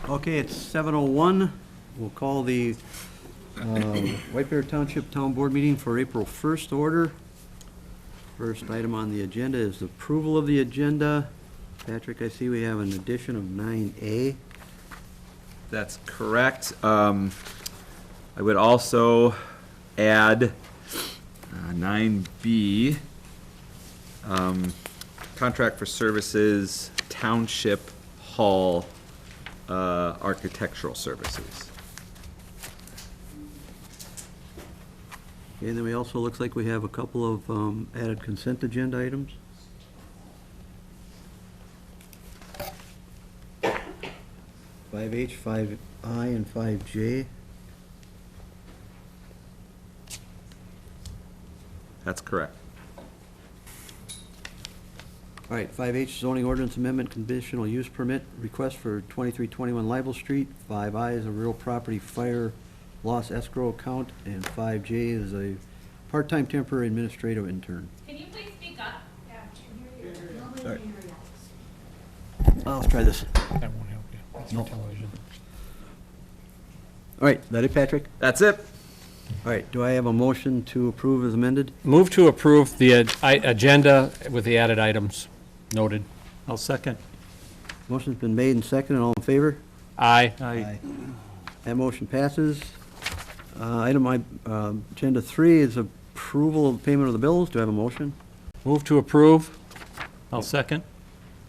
Okay, it's 7:01. We'll call the White Bear Township Town Board meeting for April 1st order. First item on the agenda is approval of the agenda. Patrick, I see we have an addition of 9A. That's correct. I would also add 9B, contract for services, Township Hall, architectural services. Okay, and then we also, looks like we have a couple of added consent agenda items. Five H, 5I, and 5J. That's correct. All right, 5H zoning ordinance amendment conditional use permit request for 2321 Libel Street. 5I is a real property fire loss escrow account, and 5J is a part-time temporary administrative intern. Can you please speak up? Sorry. Let's try this. That won't help you. That's No. for television. All right, that it, Patrick? That's it. All right, do I have a motion to approve as amended? Move to approve the agenda with the added items noted. I'll second. Motion's been made and seconded. All in favor? Aye. Aye. That motion passes. Agenda 3 is approval of payment of the bills. Do I have a motion? Move to approve. I'll second.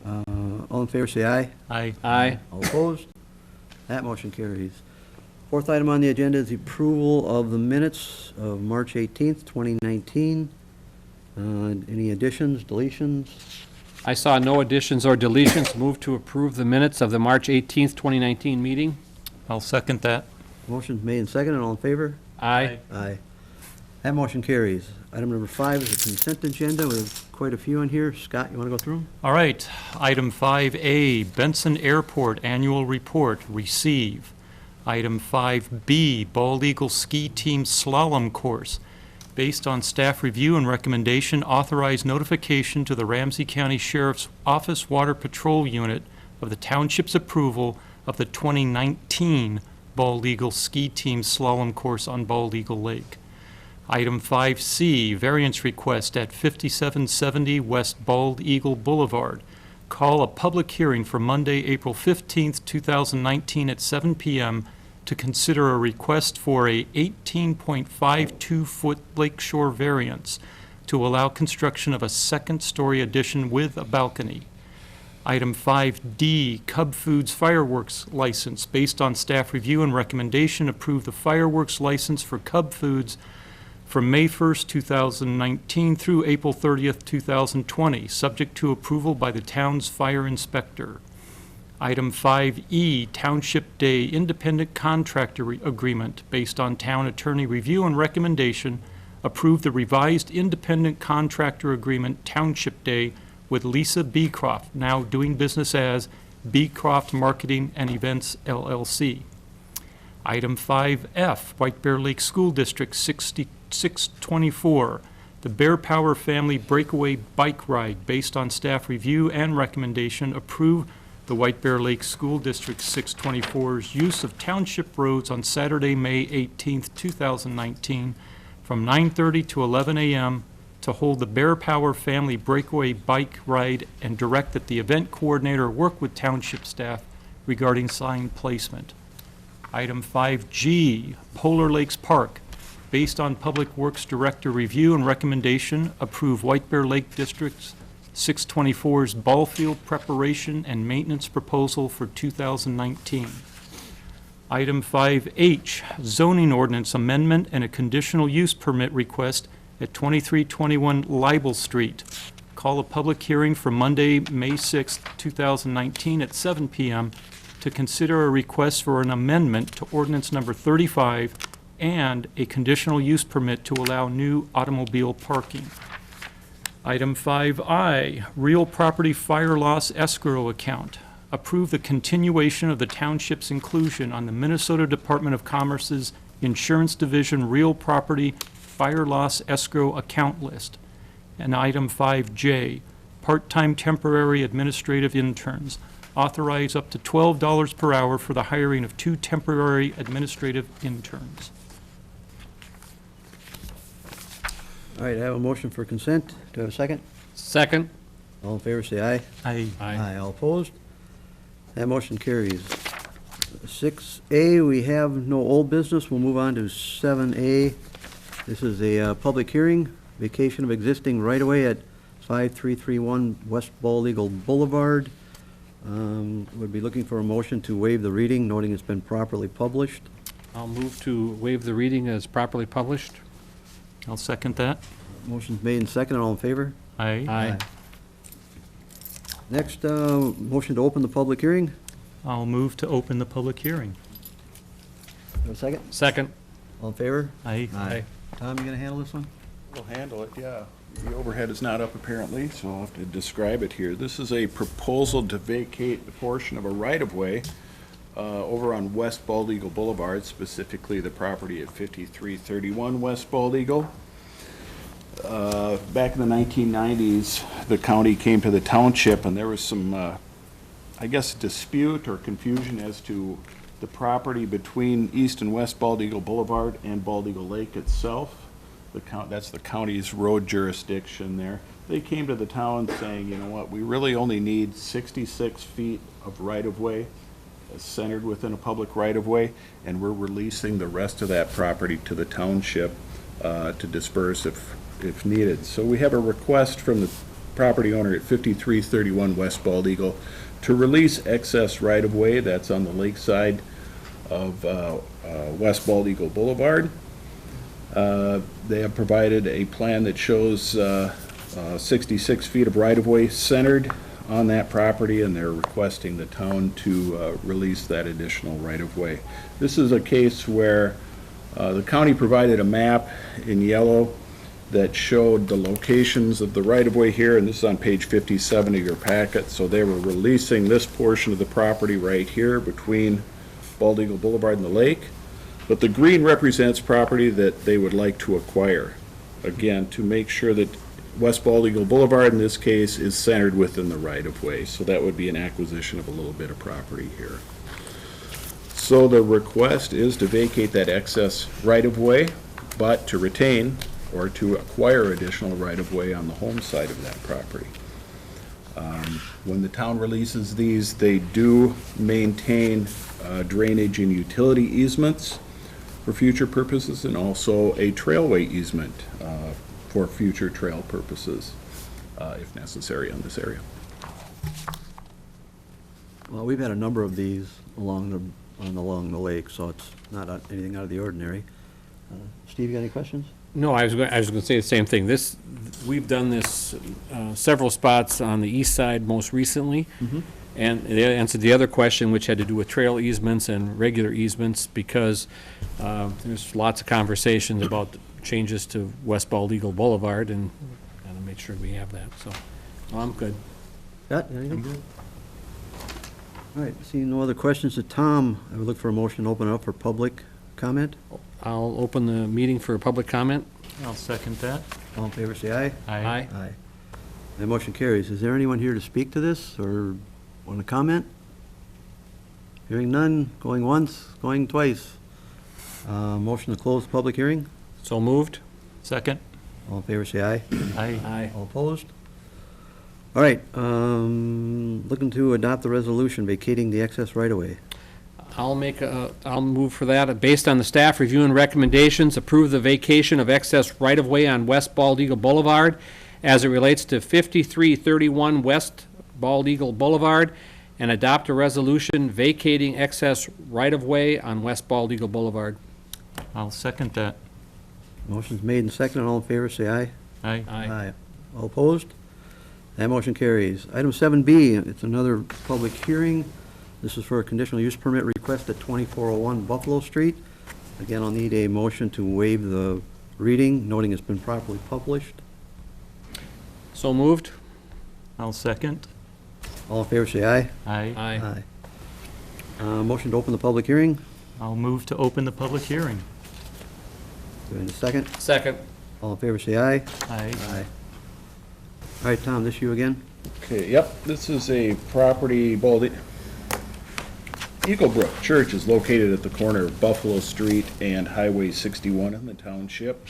All in favor, say aye. Aye. Aye. All opposed? That motion carries. Fourth item on the agenda is the approval of the minutes of March 18th, 2019. Any additions, deletions? I saw no additions or deletions. Move to approve the minutes of the March 18th, 2019 meeting. I'll second that. Motion's made and seconded. All in favor? Aye. Aye. That motion carries. Item number 5 is a consent agenda with quite a few in here. Scott, you want to go through them? All right, item 5A, Benson Airport Annual Report, receive. Item 5B, Bald Eagle Ski Team Slalom Course. Based on staff review and recommendation, authorize notification to the Ramsey County Sheriff's Office Water Patrol Unit of the township's approval of the 2019 Bald Eagle Ski Team Slalom Course on Bald Eagle Lake. Item 5C, variance request at 5770 West Bald Eagle Boulevard. Call a public hearing for Monday, April 15th, 2019 at 7 p.m. to consider a request for a 18.52-foot lakeshore variance to allow construction of a second-story addition with a balcony. Item 5D, Cub Foods fireworks license. Based on staff review and recommendation, approve the fireworks license for Cub Foods from May 1st, 2019 through April 30th, 2020, subject to approval by the town's fire inspector. Item 5E, Township Day Independent Contractor Agreement. Based on town attorney review and recommendation, approve the revised independent contractor agreement Township Day with Lisa Beecroft, now doing business as Beecroft Marketing and Events, LLC. Item 5F, White Bear Lake School District 624, the Bear Power Family Breakaway Bike Ride. Based on staff review and recommendation, approve the White Bear Lake School District 624's use of township roads on Saturday, May 18th, 2019, from 9:30 to 11 a.m. to hold the Bear Power Family Breakaway Bike Ride, and direct that the event coordinator work with township staff regarding sign placement. Item 5G, Polar Lakes Park. Based on Public Works Director review and recommendation, approve White Bear Lake District's 624's ball field preparation and maintenance proposal for 2019. Item 5H, zoning ordinance amendment and a conditional use permit request at 2321 Libel Street. Call a public hearing for Monday, May 6th, 2019 at 7 p.m. to consider a request for an amendment to ordinance number 35 and a conditional use permit to allow new automobile parking. Item 5I, real property fire loss escrow account. Approve the continuation of the township's inclusion on the Minnesota Department of Commerce's Insurance Division real property fire loss escrow account list. And item 5J, part-time temporary administrative interns. authorize up to $12 per hour for the hiring of 2 temporary administrative interns. All right, I have a motion for consent. Do I have a second? Second. All in favor, say aye. Aye. All opposed? That motion carries. 6A, we have no old business. We'll move on to 7A. This is a public hearing, vacation of existing right-of-way at 5331 West Bald Eagle Boulevard. Would be looking for a motion to waive the reading, noting it's been properly published. I'll move to waive the reading as properly published. I'll second that. Motion's made and seconded. All in favor? Aye. Aye. Next, motion to open the public hearing. I'll move to open the public hearing. Have a second? Second. All in favor? Aye. Aye. Tom, you gonna handle this one? We'll handle it, yeah. The overhead is not up apparently, so I'll have to describe it here. This is a proposal to vacate a portion of a right-of-way over on West Bald Eagle Boulevard, specifically the property at 5331 West Bald Eagle. Back in the 1990s, the county came to the township, and there was some, I guess, dispute or confusion as to the property between East and West Bald Eagle Boulevard and Bald Eagle Lake itself. That's the county's road jurisdiction there. They came to the town saying, you know what, we really only need 66 feet of right-of-way centered within a public right-of-way, and we're releasing the rest of that property to the township to disperse if needed. So we have a request from the property owner at 5331 West Bald Eagle to release excess right-of-way that's on the lakeside of West Bald Eagle Boulevard. They have provided a plan that shows 66 feet of right-of-way centered on that property, and they're requesting the town to release that additional right-of-way. This is a case where the county provided a map in yellow that showed the locations of the right-of-way here, and this is on page 57 of your packet. So they were releasing this portion of the property right here between Bald Eagle Boulevard and the lake. But the green represents property that they would like to acquire, again, to make sure that West Bald Eagle Boulevard, in this case, is centered within the right-of-way. So that would be an acquisition of a little bit of property here. So the request is to vacate that excess right-of-way, but to retain or to acquire additional right-of-way on the home side of that property. When the town releases these, they do maintain drainage and utility easements for future purposes, and also a trailway easement for future trail purposes, if necessary, on this area. Well, we've had a number of these along the lake, so it's not anything out of the ordinary. Steve, you got any questions? No, I was going to say the same thing. We've done this several spots on the east side most recently. And it answered the other question, which had to do with trail easements and regular easements, because there's lots of conversations about changes to West Bald Eagle Boulevard, and gotta make sure we have that, so, well, I'm good. Scott, anything? All right, seeing no other questions to Tom, I would look for a motion to open it up for public comment. I'll open the meeting for public comment. I'll second that. All in favor, say aye. Aye. Aye. The motion carries. Is there anyone here to speak to this, or want to comment? Hearing none, going once, going twice. Motion to close the public hearing. So moved? Second. All in favor, say aye. Aye. All opposed? All right, looking to adopt the resolution vacating the excess right-of-way. I'll move for that. Based on the staff review and recommendations, approve the vacation of excess right-of-way on West Bald Eagle Boulevard as it relates to 5331 West Bald Eagle Boulevard, and adopt a resolution vacating excess right-of-way on West Bald Eagle Boulevard. I'll second that. Motion's made and seconded. All in favor, say aye. Aye. All opposed? That motion carries. Item 7B, it's another public hearing. This is for a conditional use permit request at 2401 Buffalo Street. Again, I'll need a motion to waive the reading, noting it's been properly published. So moved? I'll second. All in favor, say aye. Aye. Motion to open the public hearing. I'll move to open the public hearing. Do I need a second? Second. All in favor, say aye. Aye. All right, Tom, this you again? Okay, yep, this is a property, Eagle Brook Church is located at the corner of Buffalo Street and Highway 61 in the township.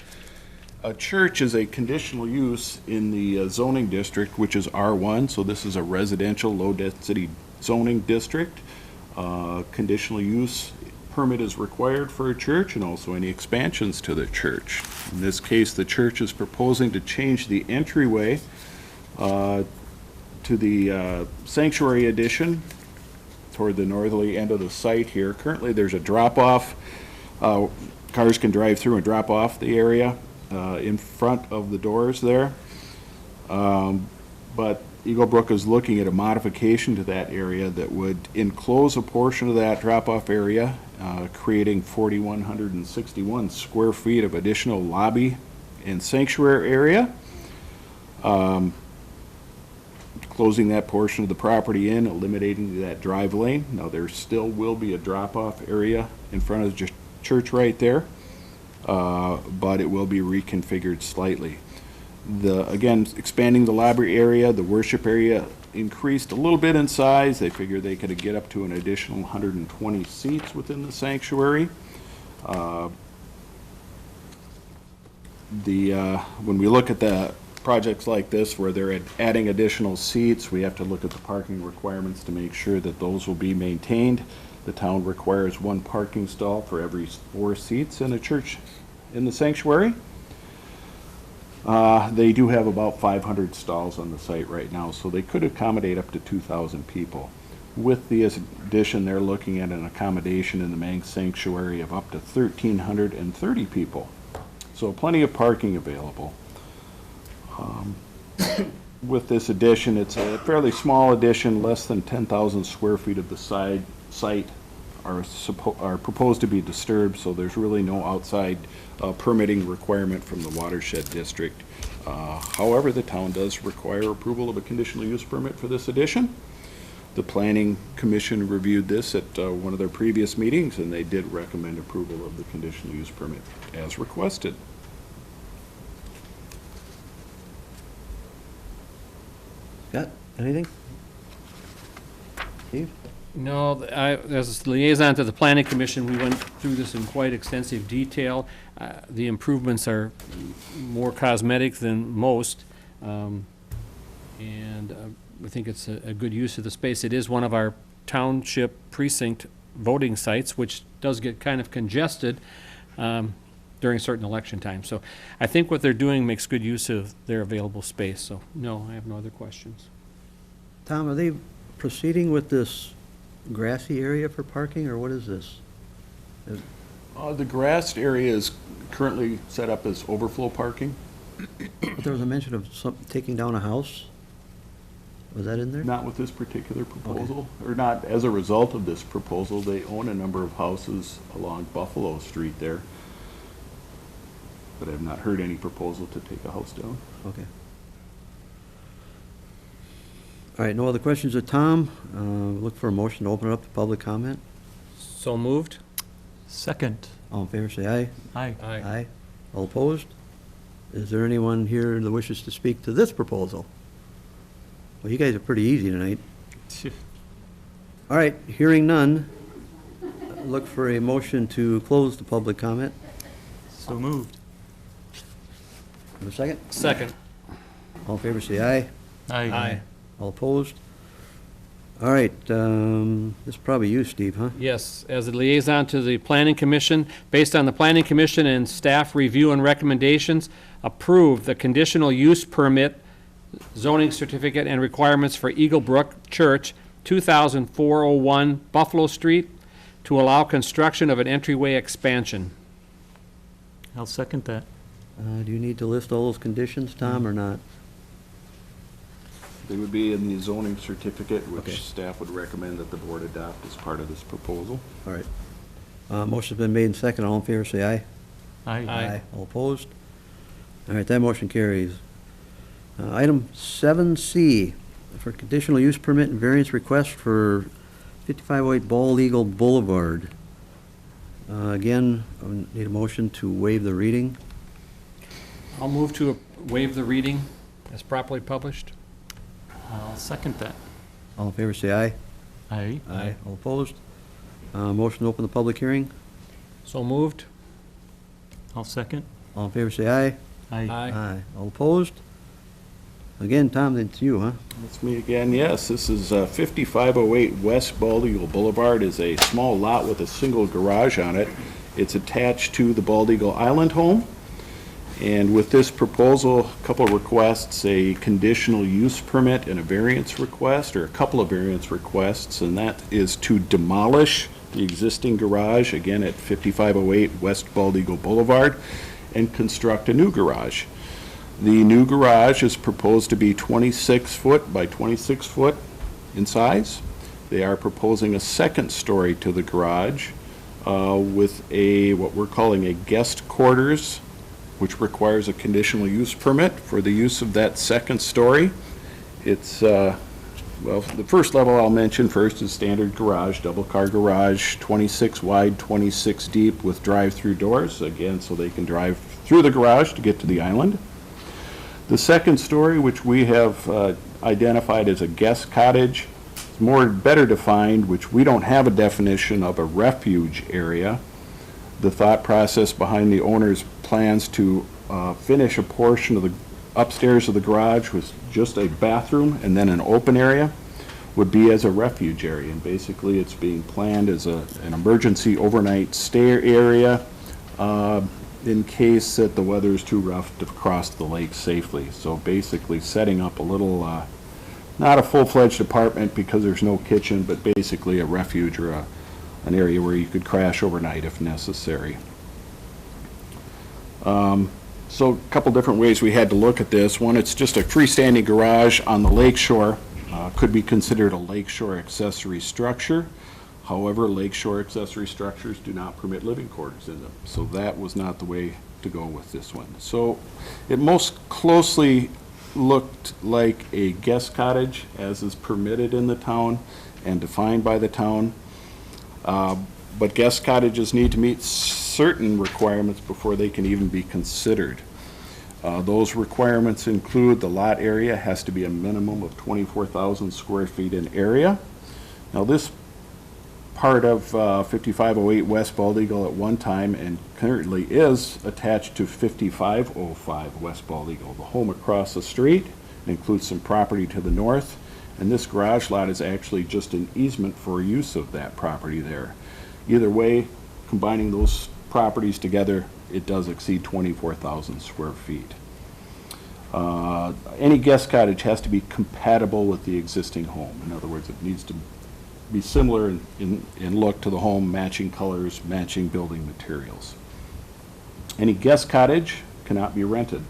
A church is a conditional use in the zoning district, which is R1, so this is a residential, low-density zoning district. Conditional use permit is required for a church and also any expansions to the church. In this case, the church is proposing to change the entryway to the sanctuary addition toward the northerly end of the site here. Currently, there's a drop-off. Cars can drive through and drop off the area in front of the doors there. But Eagle Brook is looking at a modification to that area that would enclose a portion of that drop-off area, creating 4,161 square feet of additional lobby and sanctuary area. Closing that portion of the property in, eliminating that drive lane. Now, there still will be a drop-off area in front of the church right there, but it will be reconfigured slightly. Again, expanding the library area, the worship area increased a little bit in size. They figured they could get up to an additional 120 seats within the sanctuary. When we look at the projects like this where they're adding additional seats, we have to look at the parking requirements to make sure that those will be maintained. The town requires 1 parking stall for every 4 seats in a church in the sanctuary. They do have about 500 stalls on the site right now, so they could accommodate up to 2,000 people. With the addition, they're looking at an accommodation in the main sanctuary of up to 1,330 people. So plenty of parking available. With this addition, it's a fairly small addition, less than 10,000 square feet of the site are proposed to be disturbed, so there's really no outside permitting requirement from the watershed district. However, the town does require approval of a conditional use permit for this addition. The Planning Commission reviewed this at one of their previous meetings, and they did recommend approval of the conditional use permit as requested. Scott, anything? Steve? No, as liaison to the planning commission, we went through this in quite extensive detail. The improvements are more cosmetic than most, and I think it's a good use of the space. It is one of our township precinct voting sites, which does get kind of congested during certain election times. So I think what they're doing makes good use of their available space. So no, I have no other questions. Tom, are they proceeding with this grassy area for parking, or what is this? The grassed area is currently set up as overflow parking. But there was a mention of taking down a house. Was that in there? Not with this particular proposal, or not as a result of this proposal. They own a number of houses along Buffalo Street there, but I have not heard any proposal to take a house down. Okay. All right, no other questions of Tom? Look for a motion to open it up to public comment. So moved? Second. All in favor, say aye. Aye. Aye. All opposed? Is there anyone here that wishes to speak to this proposal? Well, you guys are pretty easy tonight. All right, hearing none, look for a motion to close the public comment. So moved. Have a second? Second. All in favor, say aye. Aye. All opposed? All right, this is probably you, Steve, huh? Yes, as a liaison to the Planning Commission, based on the Planning Commission and staff review and recommendations, approve the conditional use permit, zoning certificate, and requirements for Eagle Brook Church, 2401 Buffalo Street, to allow construction of an entryway expansion. I'll second that. Do you need to list all those conditions, Tom, or not? They would be in the zoning certificate, which Okay. staff would recommend that the board adopt as part of this proposal. All right. Motion's been made and second. All in favor, say aye. Aye. All opposed? All right, that motion carries. Item 7C, for conditional use permit and variance request for 5508 Bald Eagle Boulevard. Again, I need a motion to waive the reading. I'll move to waive the reading as properly published. I'll second that. All in favor, say aye. Aye. Aye. All opposed? Motion to open the public hearing. So moved? I'll second. All in favor, say aye. Aye. Aye. All opposed? Again, Tom, it's you, huh? That's me again, yes. This is 5508 West Bald Eagle Boulevard, is a small lot with a single garage on it. It's attached to the Bald Eagle Island home. And with this proposal, a couple of requests, a conditional use permit and a variance request, or a couple of variance requests, and that is to demolish the existing garage, again at 5508 West Bald Eagle Boulevard, and construct a new garage. The new garage is proposed to be 26 foot by 26 foot in size. They are proposing a second story to the garage with what we're calling a guest quarters, which requires a conditional use permit for the use of that second story. It's, well, the first level I'll mention first is standard garage, double-car garage, 26 wide, 26 deep with drive-through doors, again, so they can drive through the garage to get to the island. The second story, which we have identified as a guest cottage, is better defined, which we don't have a definition of a refuge area. The thought process behind the owner's plans to finish a portion of the upstairs of the garage with just a bathroom and then an open area would be as a refuge area. And basically, it's being planned as an emergency overnight stay area in case that the weather is too rough to cross the lake safely. So basically setting up a little, not a full-fledged apartment because there's no kitchen, but basically a refuge or an area where you could crash overnight if necessary. So a couple different ways we had to look at this. One, it's just a freestanding garage on the lakeshore. Could be considered a lakeshore accessory structure. However, lakeshore accessory structures do not permit living quarters in them. So that was not the way to go with this one. So it most closely looked like a guest cottage as is permitted in the town and defined by the town. But guest cottages need to meet certain requirements before they can even be considered. Those requirements include the lot area has to be a minimum of 24,000 square feet in area. Now this part of 5508 West Bald Eagle at one time and currently is attached to 5505 West Bald Eagle. The home across the street includes some property to the north, and this garage lot is actually just an easement for use of that property there. Either way, combining those properties together, it does exceed 24,000 square feet. Any guest cottage has to be compatible with the existing home. In other words, it needs to be similar in look to the home, matching colors, matching building materials. Any guest cottage cannot be rented.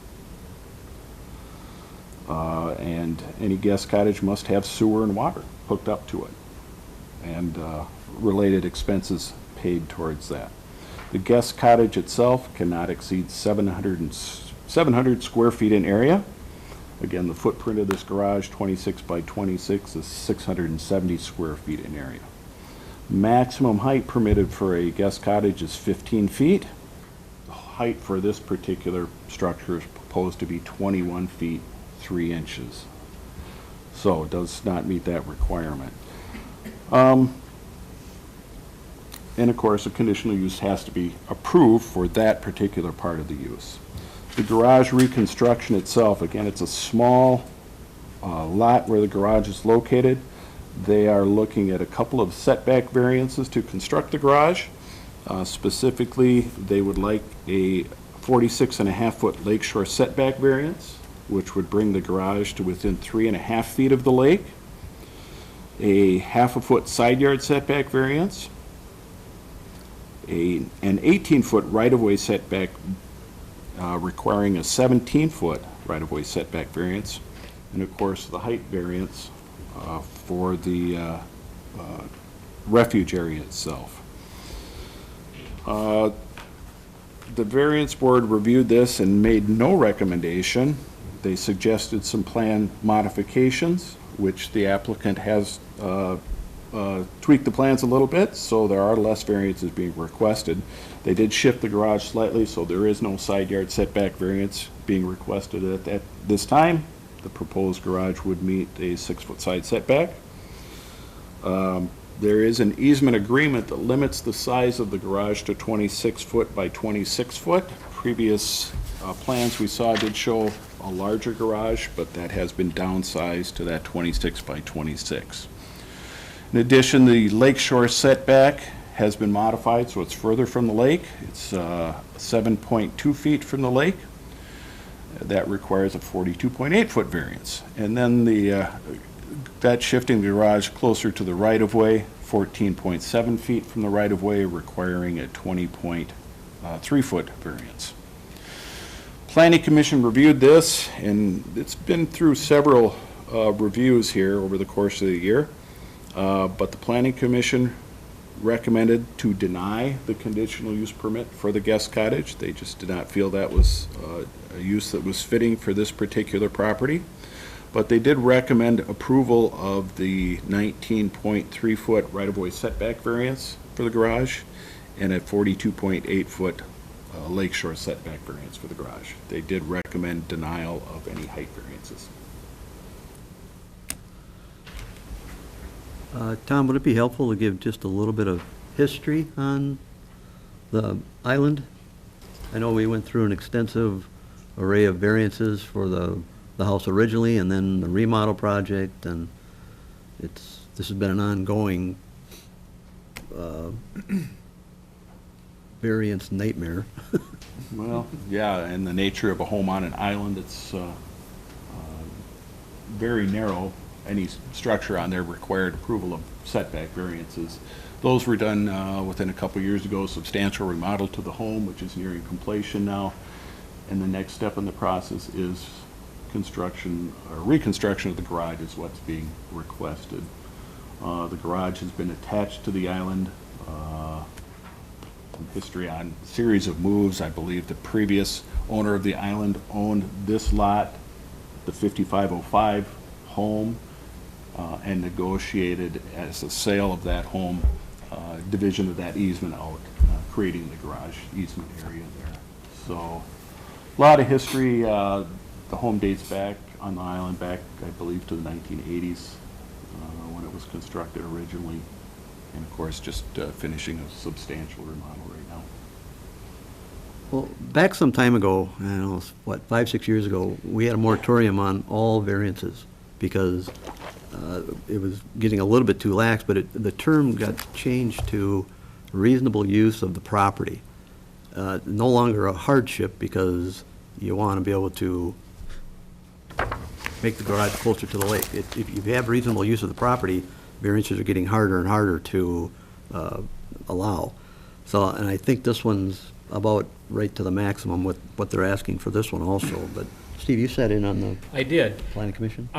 And any guest cottage must have sewer and water hooked up to it, and related expenses paid towards that. The guest cottage itself cannot exceed 700 square feet in area. Again, the footprint of this garage, 26 by 26, is 670 square feet in area. Maximum height permitted for a guest cottage is 15 feet. The height for this particular structure is proposed to be 21 feet 3 inches. So it does not meet that requirement. And of course, a conditional use has to be approved for that particular part of the use. The garage reconstruction itself, again, it's a small lot where the garage is located. They are looking at a couple of setback variances to construct the garage. Specifically, they would like a 46.5-foot lakeshore setback variance, which would bring the garage to within 3.5 feet of the lake. A 1/2-foot side yard setback variance. An 18-foot right-of-way setback requiring a 17-foot right-of-way setback variance, and of course the height variance for the refuge area itself. The variance board reviewed this and made no recommendation. They suggested some plan modifications, which the applicant has tweaked the plans a little bit, so there are less variances being requested. They did shift the garage slightly, so there is no side yard setback variance being requested at this time. the proposed garage would meet a 6-foot side setback. There is an easement agreement that limits the size of the garage to 26 foot by 26 foot. Previous plans we saw did show a larger garage, but that has been downsized to that 26 by 26. In addition, the lakeshore setback has been modified, so it's further from the lake. It's 7.2 feet from the lake. That requires a 42.8-foot variance. And then that's shifting the garage closer to the right-of-way, 14.7 feet from the right-of-way, requiring a 20.3-foot variance. Planning Commission reviewed this, and it's been through several reviews here over the course of the year. But the Planning Commission recommended to deny the conditional use permit for the guest cottage. They just did not feel that was a use that was fitting for this particular property. But they did recommend approval of the 19.3-foot right-of-way setback variance for the garage and a 42.8-foot lakeshore setback variance for the garage. They did recommend denial of any height variances. Tom, would it be helpful to give just a little bit of history on the island? I know we went through an extensive array of variances for the house originally, and then the remodel project, and this has been an ongoing variance nightmare. Well, yeah, and the nature of a home on an island, it's very narrow. Any structure on there required approval of setback variances. Those were done within a couple years ago, substantial remodel to the home, which is nearing completion now. And the next step in the process is construction, or reconstruction of the garage is what's being requested. The garage has been attached to the island. Some history on a series of moves. I believe the previous owner of the island owned this lot, the 5505 home, and negotiated as a sale of that home, division of that easement out, creating the garage easement area there. So, a lot of history. The home dates back on the island, back, I believe, to the 1980s, when it was constructed originally. And of course, just finishing a substantial remodel right now. Well, back some time ago, I don't know, what, 5, 6 years ago, we had a moratorium on all variances because it was getting a little bit too lax, but the term got changed to reasonable use of the property. No longer a hardship because you want to be able to make the garage closer to the lake. If you have reasonable use of the property, variances are getting harder and harder to allow. So, and I think this one's about right to the maximum with what they're asking for this one also. But Steve, you sat in on the I did. Planning Commission?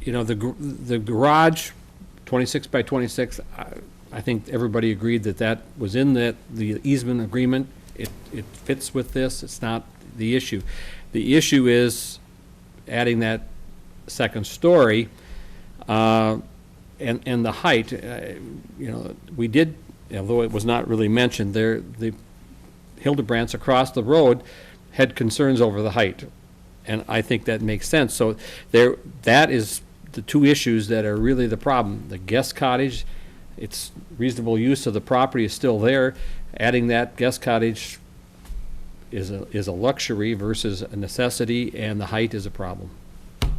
You know, the garage, 26 by 26, I think everybody agreed that was in the easement agreement. It fits with this. It's not the issue. The issue is adding that second story and the height. You know, we did, although it was not really mentioned, the Hildebrands across the road had concerns over the height, and I think that makes sense. So that is the two issues that are really the problem. The guest cottage, its reasonable use of the property is still there. Adding that guest cottage is a luxury versus a necessity, and the height is a problem.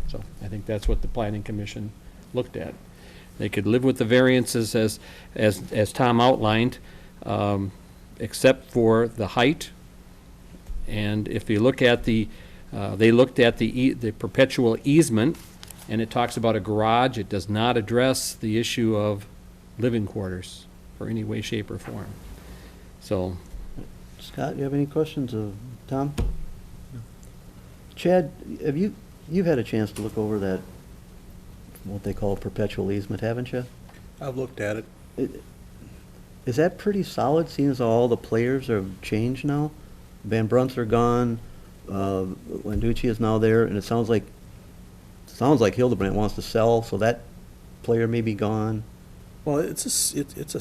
So I think that's what the Planning Commission looked at. They could live with the variances as Tom outlined, except for the height. And if you look at they looked at the perpetual easement, and it talks about a garage. It does not address the issue of living quarters for any way, shape, or form. So, Scott, you have any questions of Tom? Chad, you've had a chance to look over that, what they call perpetual easement, haven't you? I've looked at it. Is that pretty solid, seeing as all the players have changed now? Van Brunts are gone, Landucci is now there, and it sounds like Hildebrand wants to sell, so that player may be gone. Well, it's a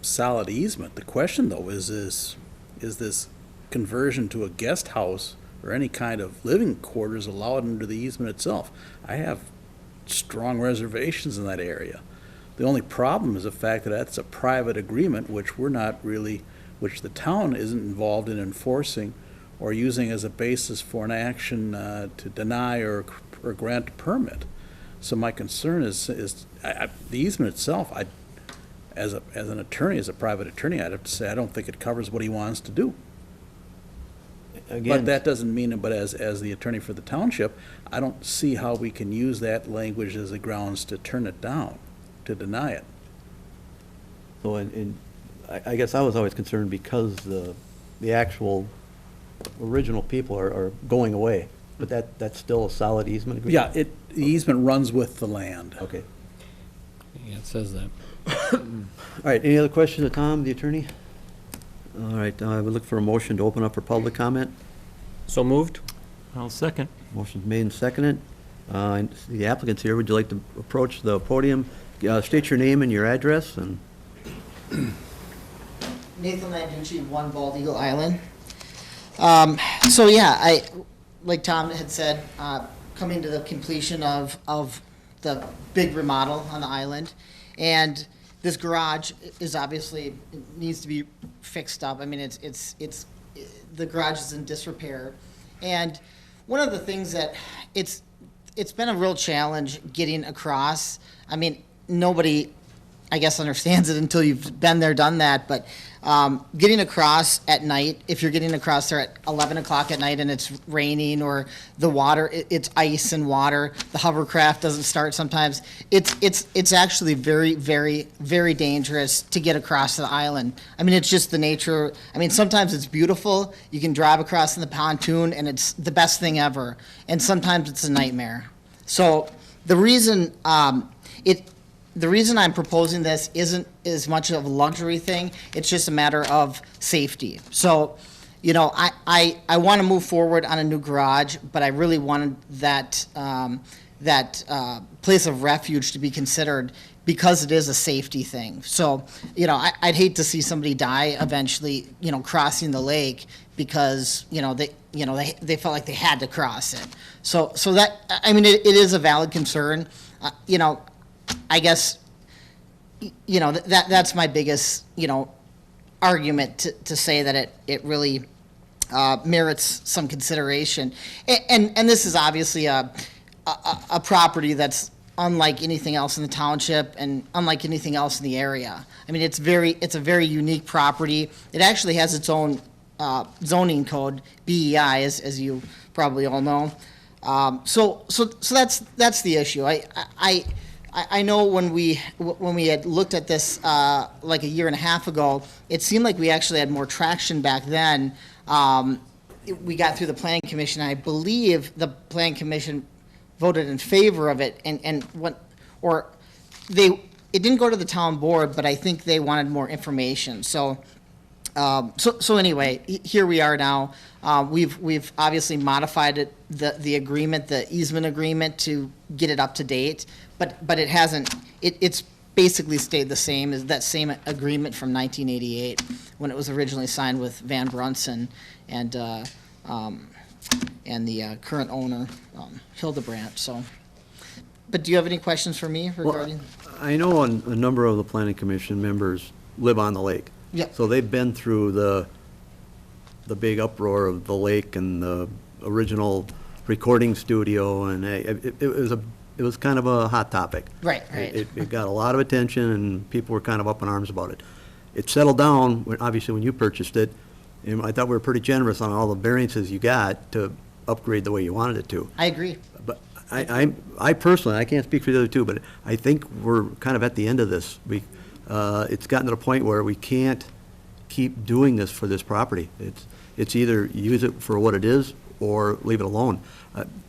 solid easement. The question, though, is this conversion to a guest house or any kind of living quarters allowed under the easement itself. I have strong reservations in that area. The only problem is the fact that that's a private agreement, which we're not really, which the town isn't involved in enforcing or using as a basis for an action to deny or grant a permit. So my concern is the easement itself, as an attorney, as a private attorney, I'd have to say, I don't think it covers what he wants to do. But Again, that doesn't mean, but as the attorney for the township, I don't see how we can use that language as a grounds to turn it down, to deny it. so I guess I was always concerned because the actual original people are going away, but that's still a solid easement agreement? Yeah, the easement runs with the land. Okay. Yeah, it says that. All right, any other questions of Tom, the attorney? All right, I would look for a motion to open up for public comment. So moved? I'll second. Motion's made and seconded. I see the applicant's here. Would you like to approach the podium? State your name and your address, and Nathan Landucci, 1 Bald Eagle Island. So yeah, like Tom had said, coming to the completion of the big remodel on the island, and this garage is obviously, it needs to be fixed up. I mean, it's the garage is in disrepair, and one of the things that it's been a real challenge getting across. I mean, nobody, I guess, understands it until you've been there, done that, but getting across at night, if you're getting across there at 11 o'clock at night and it's raining, or the water, it's ice and water, the hovercraft doesn't start sometimes, it's actually very, very, very dangerous to get across the island. I mean, it's just the nature. I mean, sometimes it's beautiful. You can drive across in the pontoon and it's the best thing ever. And sometimes it's a nightmare. So the reason the reason I'm proposing this isn't as much of a luxury thing, it's just a matter of safety. So, you know, I want to move forward on a new garage, but I really wanted that, place of refuge to be considered because it is a safety thing. So, you know, I'd hate to see somebody die eventually, you know, crossing the lake because, they felt like they had to cross it. So that, I mean, it is a valid concern. I guess, that's my biggest, argument to say that it really merits some consideration. And this is obviously a property that's unlike anything else in the township and unlike anything else in the area. I mean, it's a very unique property. It actually has its own zoning code, BEI, as you probably all know. So that's the issue. I know when we had looked at this like a year and a half ago, it seemed like we actually had more traction back then. We got through the planning commission. I believe the planning commission voted in favor of it, it didn't go to the town board, but I think they wanted more information. So anyway, here we are now. We've obviously modified it, the agreement, the easement agreement, to get it up to date, but it hasn't. It's basically stayed the same as that same agreement from 1988 when it was originally signed with Van Brunson and the current owner, Hildebrandt. So, but do you have any questions for me regarding? Well, I know a number of the planning commission members live on the lake. Yeah. So they've been through the big uproar of the lake and the original recording studio, and it was kind of a hot topic. Right. It got a lot of attention, and people were kind of up in arms about it. It settled down, obviously, when you purchased it, and I thought we were pretty generous on all the variances you got to upgrade the way you wanted it to. I agree. But I personally, I can't speak for the other two, but I think we're kind of at the end of this. It's gotten to the point where we can't keep doing this for this property. It's either use it for what it is or leave it alone.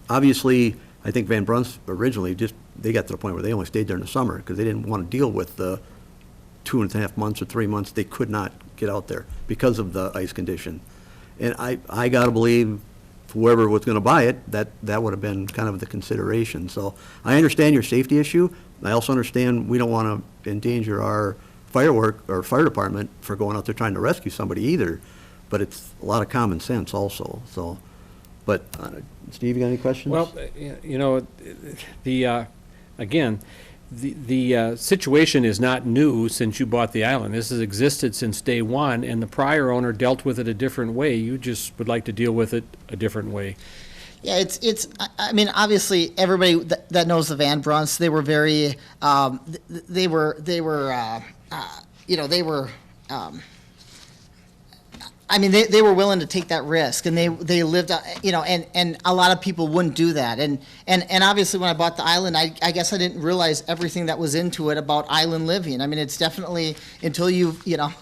Obviously, I think Van Bruns originally they got to the point where they only stayed there in the summer because they didn't want to deal with the 2.5 months or 3 months they could not get out there because of the ice condition. And I gotta believe whoever was gonna buy it, that would have been kind of the consideration. So I understand your safety issue. I also understand we don't want to endanger our fire department for going out there trying to rescue somebody either, but it's a lot of common sense also. So But, Steve, you got any questions? Well, you know, again, the situation is not new since you bought the island. This has existed since day one, and the prior owner dealt with it a different way. You just would like to deal with it a different way. Yeah, I mean, obviously, everybody that knows the Van Brunts, they were very, I mean, they were willing to take that risk, and they lived, and a lot of people wouldn't do that. And obviously, when I bought the island, I guess I didn't realize everything that was into it about island living. I mean, it's definitely, until you've done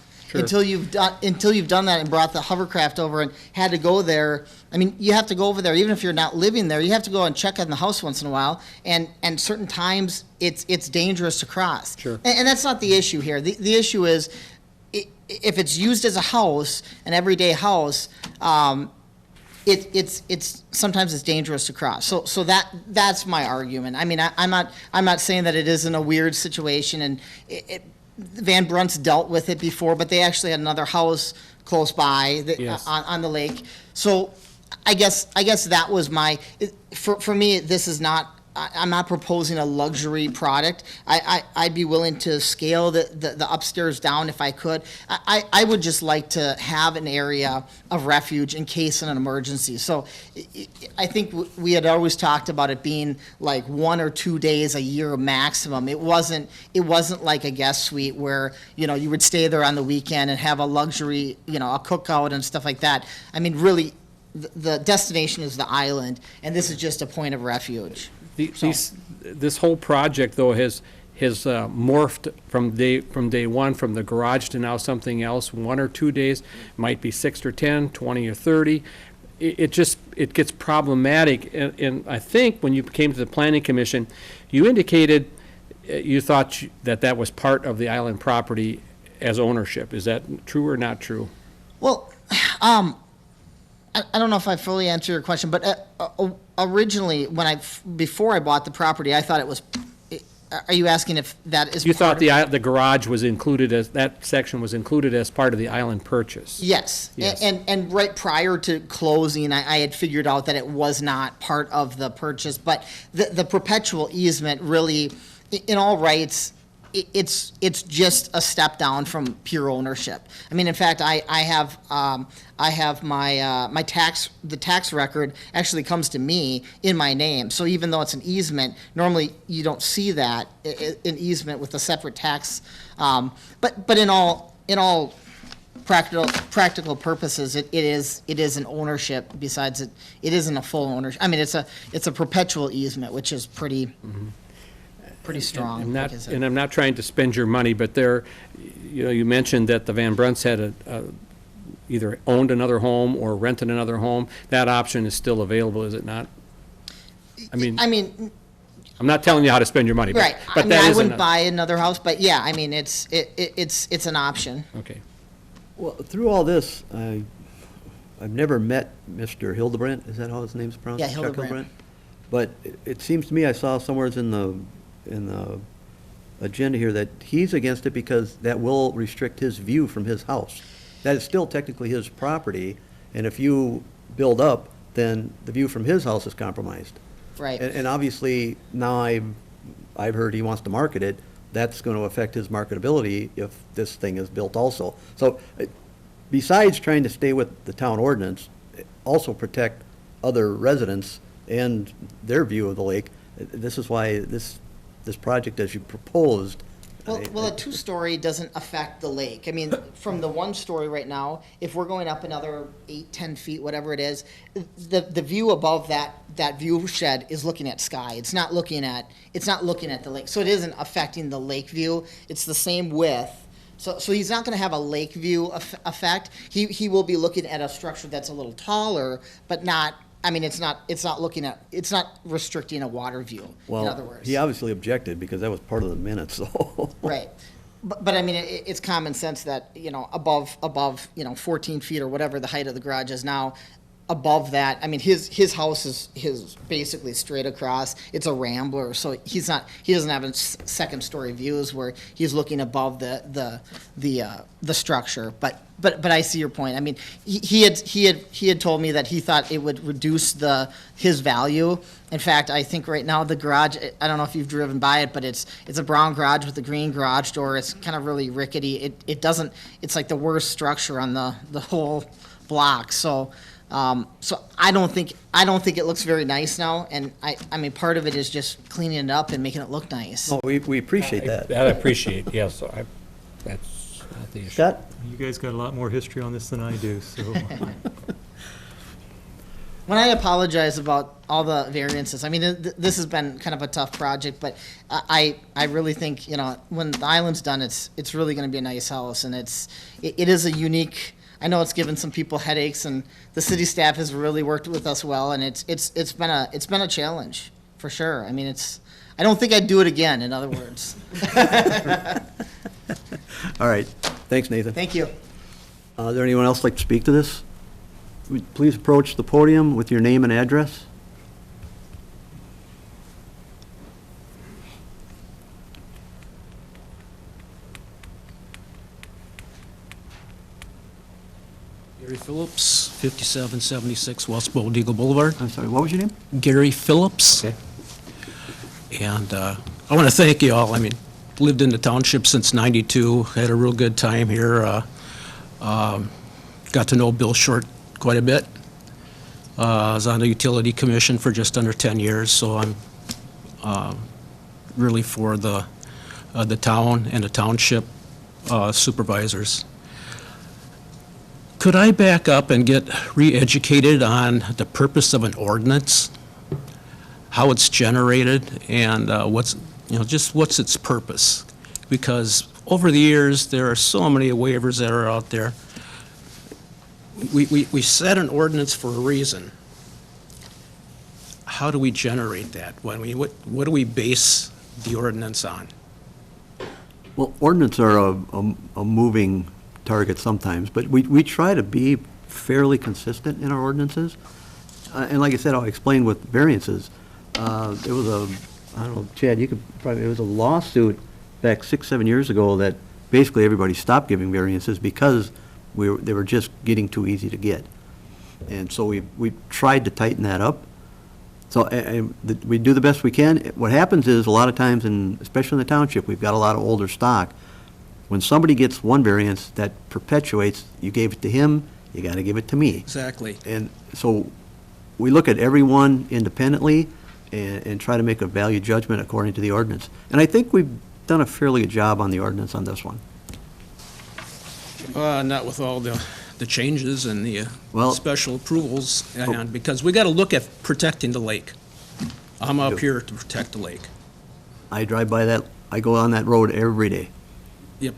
that and brought the hovercraft over and had to go there. I mean, you have to go over there, even if you're not living there, you have to go and check on the house once in a while, and certain times it's dangerous to cross. Sure. And that's not the issue here. The issue is, if it's used as a house, an everyday house, it's sometimes it's dangerous to cross. So that's my argument. I mean, I'm not saying that it isn't a weird situation, and Van Brunt's dealt with it before, but they actually had another house close by Yes. on the lake. So I guess that was for me, this is not. I'm not proposing a luxury product. I'd be willing to scale the upstairs down if I could. I would just like to have an area of refuge in case of an emergency. So I think we had always talked about it being like 1 or 2 days a year maximum. It wasn't like a guest suite where, you would stay there on the weekend and have a luxury, a cookout and stuff like that. I mean, really, the destination is the island, and this is just a point of refuge. This whole project, though, has morphed from day one, from the garage to now something else. 1 or 2 days, might be 6 or 10, 20 or 30. It gets problematic. And I think when you came to the Planning Commission, you indicated you thought that was part of the island property as ownership. Is that true or not true? Well, I don't know if I fully answered your question, but originally, before I bought the property, I thought it was. Are you asking if that is? You thought the garage was included that section was included as part of the island purchase? Yes. Yes. And right prior to closing, I had figured out that it was not part of the purchase, but the perpetual easement really, in all rights, it's just a step down from pure ownership. I mean, in fact, I have my the tax record actually comes to me in my name. So even though it's an easement, normally you don't see that an easement with a separate tax. But in all practical purposes, it is an ownership. Besides it isn't a full ownership. I mean, it's a perpetual easement, which is pretty. Mm-hmm. Pretty strong. And I'm not trying to spend your money, but you mentioned that the Van Brunts had either owned another home or rented another home. That option is still available, is it not? I mean, I'm not telling you how to spend your money, but, right. But I wouldn't buy another house, but yeah, I mean, it's an option. Okay. Well, through all this, I've never met Mr. Hildebrandt. Is that how his name's pronounced? Yeah, Chuck Hildebrandt. But it seems to me I saw somewhere in the agenda here that he's against it because that will restrict his view from his house. That is still technically his property, and if you build up, then the view from his house is compromised. Right. And obviously, now I've heard he wants to market it. That's going to affect his marketability if this thing is built also. So besides trying to stay with the town ordinance, also protect other residents and their view of the lake. This is why this project, as you proposed. Well, a two-story doesn't affect the lake. I mean, from the one story right now, if we're going up another 8, 10 feet, whatever it is, the view above that view shed is looking at sky. It's not looking at the lake. So it isn't affecting the lake view. It's the same width. So he's not going to have a lake view effect. He will be looking at a structure that's a little taller, but not. I mean, it's not restricting a water view, in other words. He obviously objected because that was part of the minutes, so. Right. But I mean, it's common sense that, above 14 feet or whatever the height of the garage is now, above that, I mean, his house is basically straight across. It's a rambler, so he doesn't have second story views where he's looking above the structure. But I see your point. I mean, he had told me that he thought it would reduce his value. In fact, I think right now the garage, I don't know if you've driven by it, but it's a brown garage with a green garage door. It's kind of really rickety. It's like the worst structure on the whole block. So I don't think it looks very nice now, and I mean, part of it is just cleaning it up and making it look nice. No, we appreciate that. That I appreciate, yes, that's not the issue. Scott? You guys got a lot more history on this than I do, so. When I apologize about all the variances, I mean, this has been kind of a tough project, but I really think, when the island's done, it's really gonna be a nice house, and it is a unique, I know it's given some people headaches, and the city staff has really worked with us well, and it's been a challenge, for sure. I mean, I don't think I'd do it again, in other words. All right, thanks, Nathan. Thank you. Is there anyone else like to speak to this? Please approach the podium with your name and address. Gary Phillips, 5776 West Bald Eagle Boulevard. I'm sorry, what was your name? Gary Phillips. Okay. And I want to thank you all. I mean, lived in the township since '92, had a real good time here. Got to know Bill Short quite a bit. I was on the utility commission for just under 10 years, so I'm really for the town and the township supervisors. Could I back up and get re-educated on the purpose of an ordinance, how it's generated, and what's its purpose? Because over the years, there are so many waivers that are out there. We set an ordinance for a reason. How do we generate that? What do we base the ordinance on? Well, ordinance are a moving target sometimes, but we try to be fairly consistent in our ordinances. And like I said, I'll explain with variances. There was I don't know, Chad, you could probably, it was a lawsuit back 6-7 years ago that basically everybody stopped giving variances because they were just getting too easy to get. And so we tried to tighten that up. So we do the best we can. What happens is a lot of times, especially in the township, we've got a lot of older stock. When somebody gets one variance, that perpetuates, you gave it to him, you got to give it to me. Exactly. And so we look at every one independently and try to make a value judgment according to the ordinance. And I think we've done a fairly good job on the ordinance on this one. Not with all the changes and the Well- special approvals, and because we got to look at protecting the lake. I'm up Yep. here to protect the lake. I drive by that, I go on that road every day. Yep.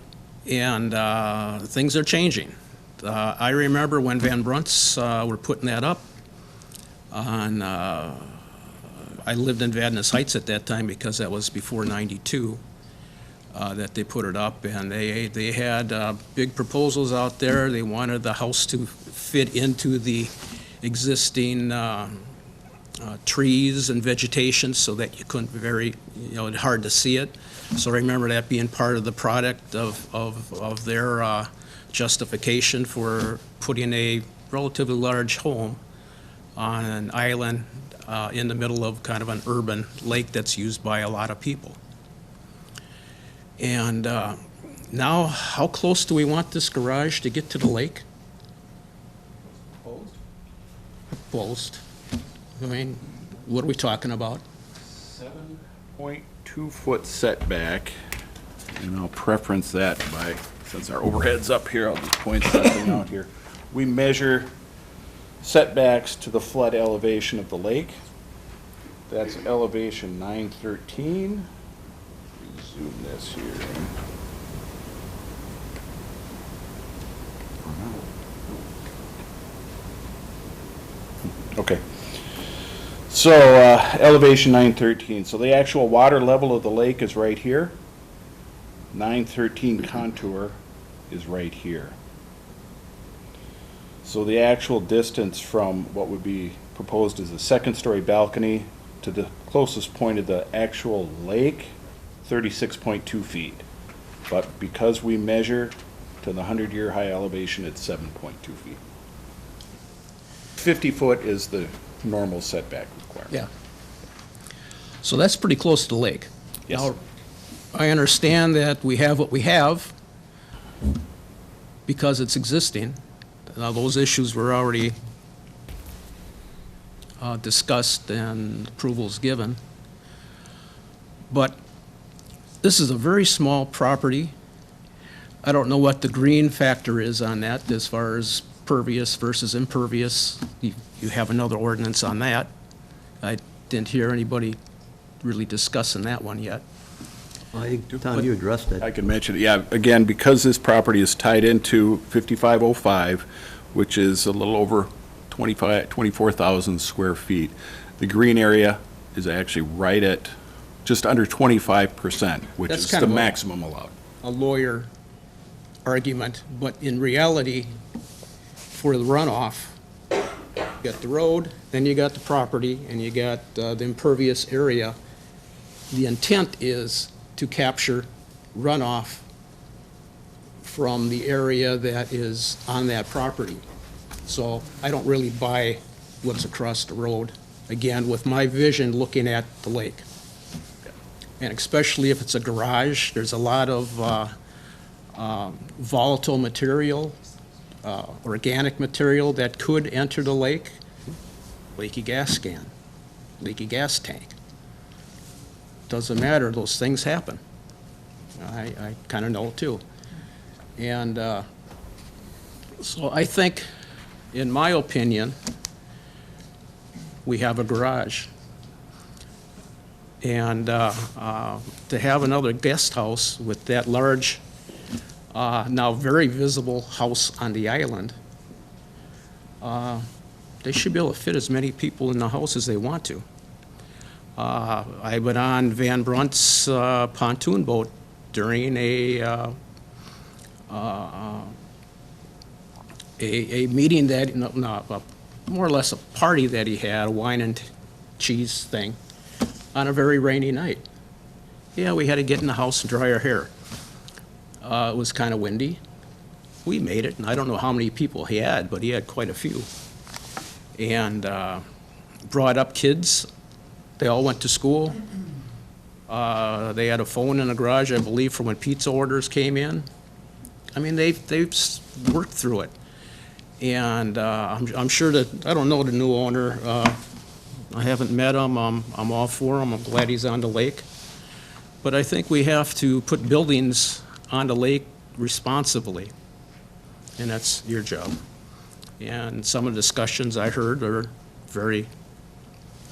And things are changing. I remember when Van Brunts were putting that up on, I lived in Vadnais Heights at that time because that was before '92 that they put it up, and they had big proposals out there. They wanted the house to fit into the existing trees and vegetation so that you couldn't hard to see it. So I remember that being part of the product of their justification for putting a relatively large home on an island in the middle of kind of an urban lake that's used by a lot of people. And now, how close do we want this garage to get to the lake? Closed. I mean, what are we talking about? 7.2-foot setback, and I'll preference that by, since our overhead's up here, I'll just point something out here. We measure setbacks to the flood elevation of the lake. That's elevation 913. Zoom this here in. Okay. So elevation 913. So the actual water level of the lake is right here. 913 contour is right here. So the actual distance from what would be proposed as a second-story balcony to the closest point of the actual lake, 36.2 feet. But because we measure to the 100-year high elevation, it's 7.2 feet. 50 foot is the normal setback requirement. Yeah. So that's pretty close to the lake. Yes. Now, I understand that we have what we have because it's existing. Now, those issues were already discussed and approvals given. But this is a very small property. I don't know what the green factor is on that as far as pervious versus impervious. You have another ordinance on that. I didn't hear anybody really discussing that one yet. I think, Tom, you addressed it. I can mention it, yeah, again, because this property is tied into 5505, which is a little over 24,000 square feet, the green area is actually right at just under 25%, which That's is kind the of a- maximum allowed. A lawyer argument, but in reality, for the runoff, you got the road, then you got the property, and you got the impervious area. The intent is to capture runoff from the area that is on that property. So I don't really buy what's across the road, again, with my vision looking at the lake. And especially if it's a garage, there's a lot of volatile material, organic material that could enter the lake. Leaky gas can, leaky gas tank. Doesn't matter, those things happen. I kind of know too. And so I think, in my opinion, we have a garage. And to have another guest house with that large, now very visible house on the island, they should be able to fit as many people in the house as they want to. I went on Van Brunt's pontoon boat during a meeting that, more or less a party that he had, a wine and cheese thing, on a very rainy night. Yeah, we had to get in the house and dry our hair. It was kind of windy. We made it, and I don't know how many people he had, but he had quite a few. And brought up kids. They all went to school. They had a phone in the garage, I believe, for when pizza orders came in. I mean, they've worked through it. And I'm sure that, I don't know the new owner. I haven't met him. I'm all for him. I'm glad he's on the lake. But I think we have to put buildings on the lake responsibly, and that's your job. And some of the discussions I heard are very,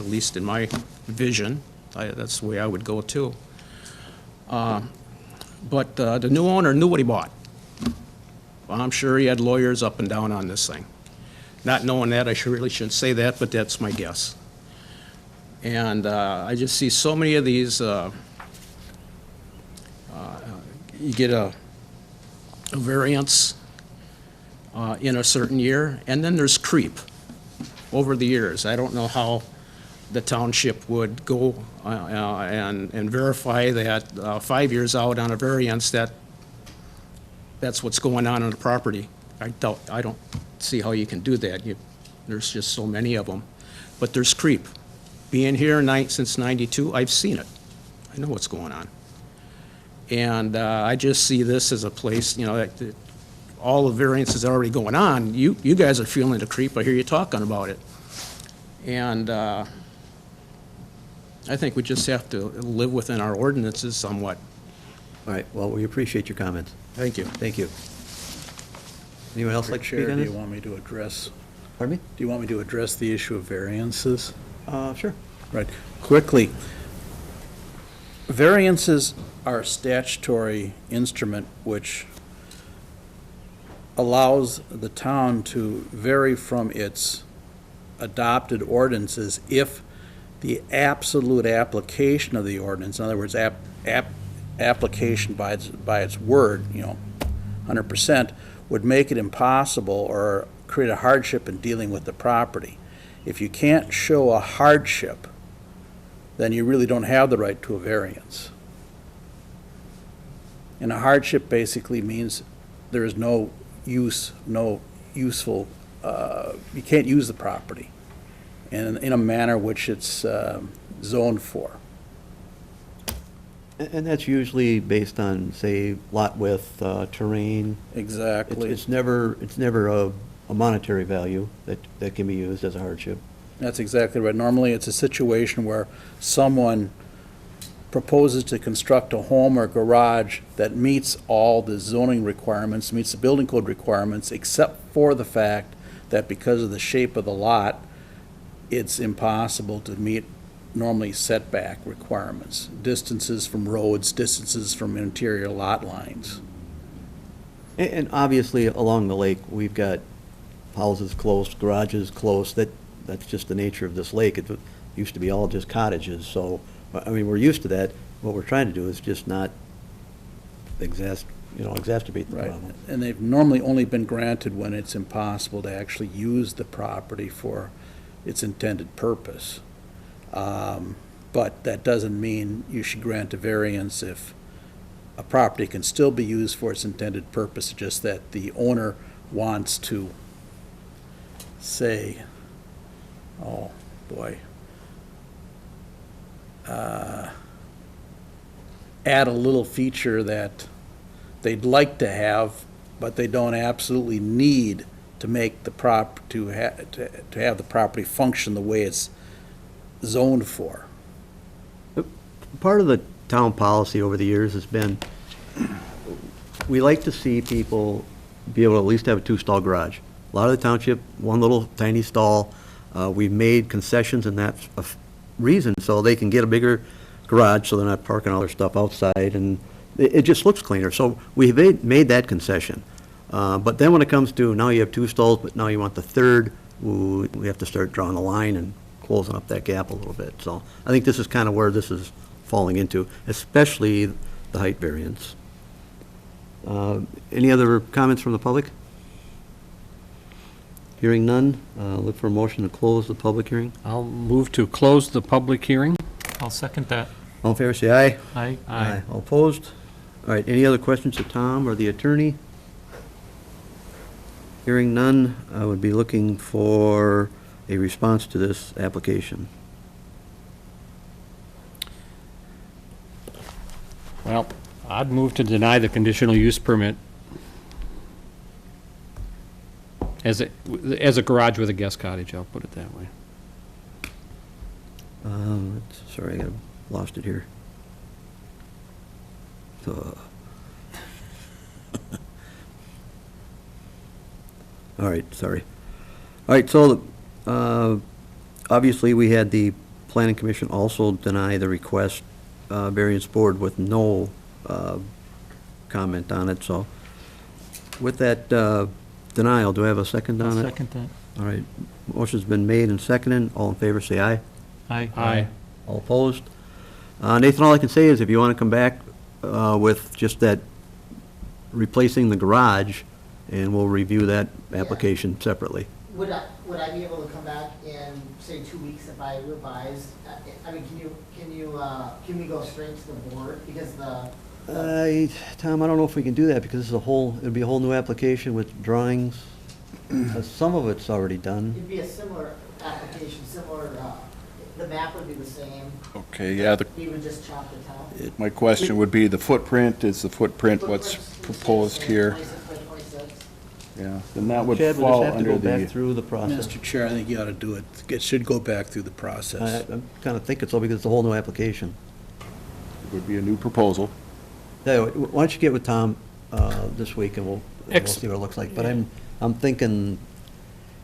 at least in my vision, that's the way I would go too. But the new owner knew what he bought. Well, I'm sure he had lawyers up and down on this thing. Not knowing that, I really shouldn't say that, but that's my guess. And I just see so many of these, you get a variance in a certain year, and then there's creep over the years. I don't know how the township would go and verify that 5 years out on a variance that's what's going on the property. I don't see how you can do that. There's just so many of them. But there's creep. Being here since '92, I've seen it. I know what's going on. And I just see this as a place, that all the variances are already going on. You guys are feeling the creep. I hear you talking about it. And I think we just have to live within our ordinances somewhat. All right, well, we appreciate your comments. Thank you. Thank you. Anyone else like to speak Chair, on do this? you want me to address, Pardon me? do you want me to address the issue of variances? Sure. Right, quickly. Variances are a statutory instrument which allows the town to vary from its adopted ordinances if the absolute application of the ordinance, in other words, application by its word, 100%, would make it impossible or create a hardship in dealing with the property. If you can't show a hardship, then you really don't have the right to a variance. And a hardship basically means there is no use, no useful, you can't use the property in a manner which it's zoned for. And that's usually based on, say, lot width, terrain. Exactly. It's never a monetary value that can be used as a hardship. That's exactly right. Normally, it's a situation where someone proposes to construct a home or garage that meets all the zoning requirements, meets the building code requirements, except for the fact that because of the shape of the lot, it's impossible to meet normally setback requirements, distances from roads, distances from interior lot lines. And obviously, along the lake, we've got houses close, garages close. That's just the nature of this lake. It used to be all just cottages, so, I mean, we're used to that. What we're trying to do is just not exacerbate the Right. problem. And they've normally only been granted when it's impossible to actually use the property for its intended purpose. But that doesn't mean you should grant a variance if a property can still be used for its intended purpose, just that the owner wants to say, oh, boy, add a little feature that they'd like to have, but they don't absolutely need to make the to have the property function the way it's zoned for. Part of the town policy over the years has been, we like to see people be able to at least have a two-stall garage. A lot of the township, one little tiny stall. We've made concessions, and that's a reason, so they can get a bigger garage, so they're not parking all their stuff outside, and it just looks cleaner. So we've made that concession. But then when it comes to, now you have two stalls, but now you want the third, ooh, we have to start drawing a line and closing up that gap a little bit. So I think this is kind of where this is falling into, especially the height variance. Any other comments from the public? Hearing none, look for a motion to close the public hearing. I'll move to close the public hearing. I'll second that. All in favor, say aye. Aye. All opposed? All right, any other questions to Tom or the attorney? Hearing none, I would be looking for a response to this application. Well, I'd move to deny the conditional use permit as a garage with a guest cottage, I'll put it that way. Sorry, I lost it here. All right, sorry. All right, so, obviously, we had the planning commission also deny the request, variance board with no, comment on it, so with that, denial, do I have a second on it? Second that. All right, motion's been made and seconded, all in favor, say aye. Aye. All opposed? Nathan, all I can say is if you want to come back with just that replacing the garage, and we'll review that application separately. Would I be able to come back in, say, 2 weeks if I revise? I mean, can we go straight to the board? Because Tom, I don't know if we can do that because it'd be a whole new application with drawings. Some of it's already done. it'd be a similar application, the map would be the same. Okay, yeah, We would just chop it out. my question would be, the footprint, is the footprint what's Footprint's proposed the same, here? 26 by 26. Yeah, then that would Chad, we fall just have to under go back the, through the process. Mr. Chair, I think you ought to do it. It should go back through the I process. kind of think it's all because it's a whole new application. would be a new proposal. Why don't you get with Tom this week and we'll see what it looks like. But I'm thinking,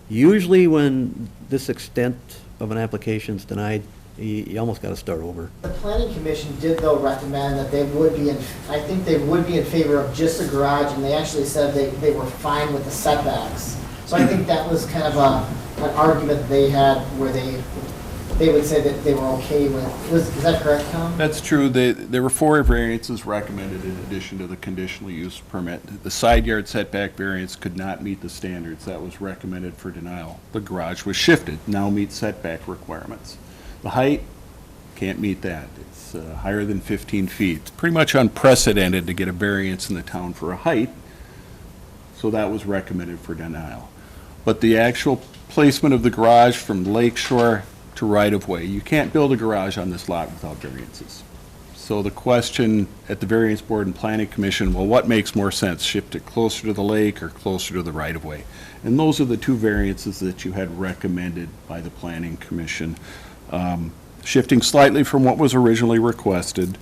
usually when this extent of an application's denied, you almost got to start over. The planning commission did, though, recommend that they would be I think they would be in favor of just a garage, and they actually said they were fine with the setbacks. So I think that was kind of an argument they had where they they would say that they were okay with, is that correct, Tom? That's true. There were 4 variances recommended in addition to the conditional use permit. The side yard setback variance could not meet the standards. That was recommended for denial. The garage was shifted, now meets setback requirements. The height, can't meet that. It's higher than 15 feet. It's pretty much unprecedented to get a variance in the town for a height, so that was recommended for denial. But the actual placement of the garage from lake shore to right-of-way, you can't build a garage on this lot without variances. So the question at the variance board and planning commission, well, what makes more sense? Shift it closer to the lake or closer to the right-of-way? And those are the 2 variances that you had recommended by the planning commission. Shifting slightly from what was originally requested.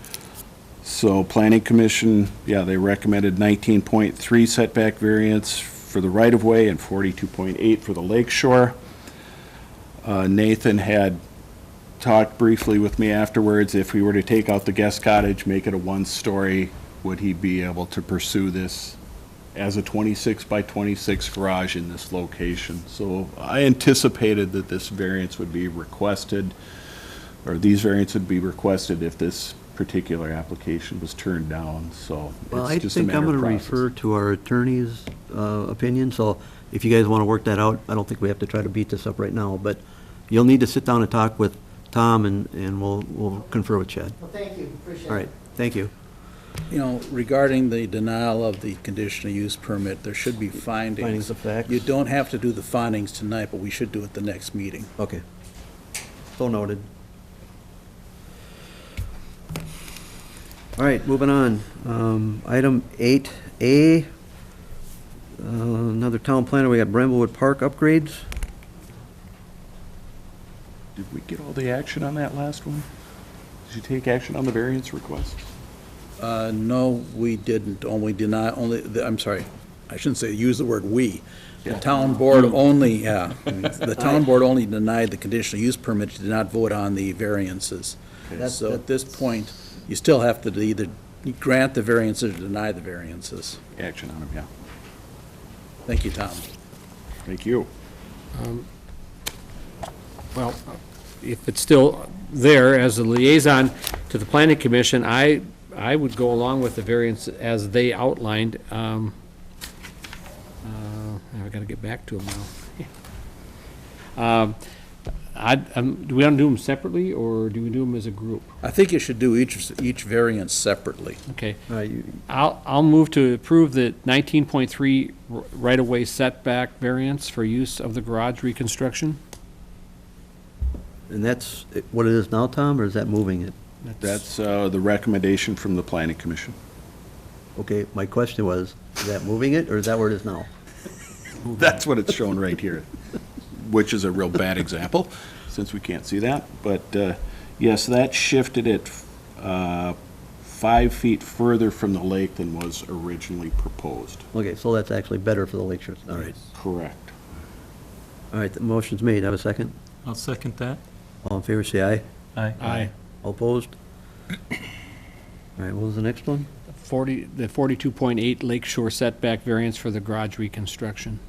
So planning commission, yeah, they recommended 19.3 setback variance for the right-of-way and 42.8 for the lake shore. Nathan had talked briefly with me afterwards, if we were to take out the guest cottage, make it a 1-story, would he be able to pursue this as a 26 by 26 garage in this location? So I anticipated that this variance would be requested, or these variants would be requested if this particular application was turned down, so Well, I it's just a think I'm matter of going to process. refer to our attorney's opinion, so if you guys want to work that out, I don't think we have to try to beat this up right now, but you'll need to sit down and talk with Tom, and we'll confer with Chad. Well, thank you, appreciate it. All right, thank you. You know, regarding the denial of the conditional use permit, there should be findings. Findings of facts. You don't have to do the findings tonight, but we should do it the next meeting. Okay. So noted. All right, moving on. Item 8A, another town planner, we got Bramblewood Park upgrades. Did we get all the action on that last one? Did you take action on the variance request? No, we didn't, I'm sorry, I shouldn't say, use the word "we." The town board only, the town board only denied the conditional use permit, did not vote on the variances. So at this point, you still have to either grant the variances or deny the variances. Action on them, yeah. Thank you, Tom. Thank you. Well, if it's still there, as a liaison to the planning commission, I would go along with the variance as they outlined. I've got to get back to them now. Do we want to do them separately, or do we do them as a group? I think you should do each variance separately. Okay. All right, I'll move to approve the 19.3 right-of-way setback variance for use of the garage reconstruction. and that's what it is now, Tom, or is that moving it? That's the recommendation from the planning commission. Okay, my question was, is that moving it, or is that where it is now? That's what it's shown right here, which is a real bad example, since we can't see that. But yes, that shifted it 5 feet further from the lake than was originally proposed. Okay, so that's actually better for the lake shore. All right. Correct. All right, the motion's made. Have a second? I'll second that. All in favor, say aye. Aye. All opposed? All right, what was the next one? The 42.8 lakeshore setback variance for the garage reconstruction.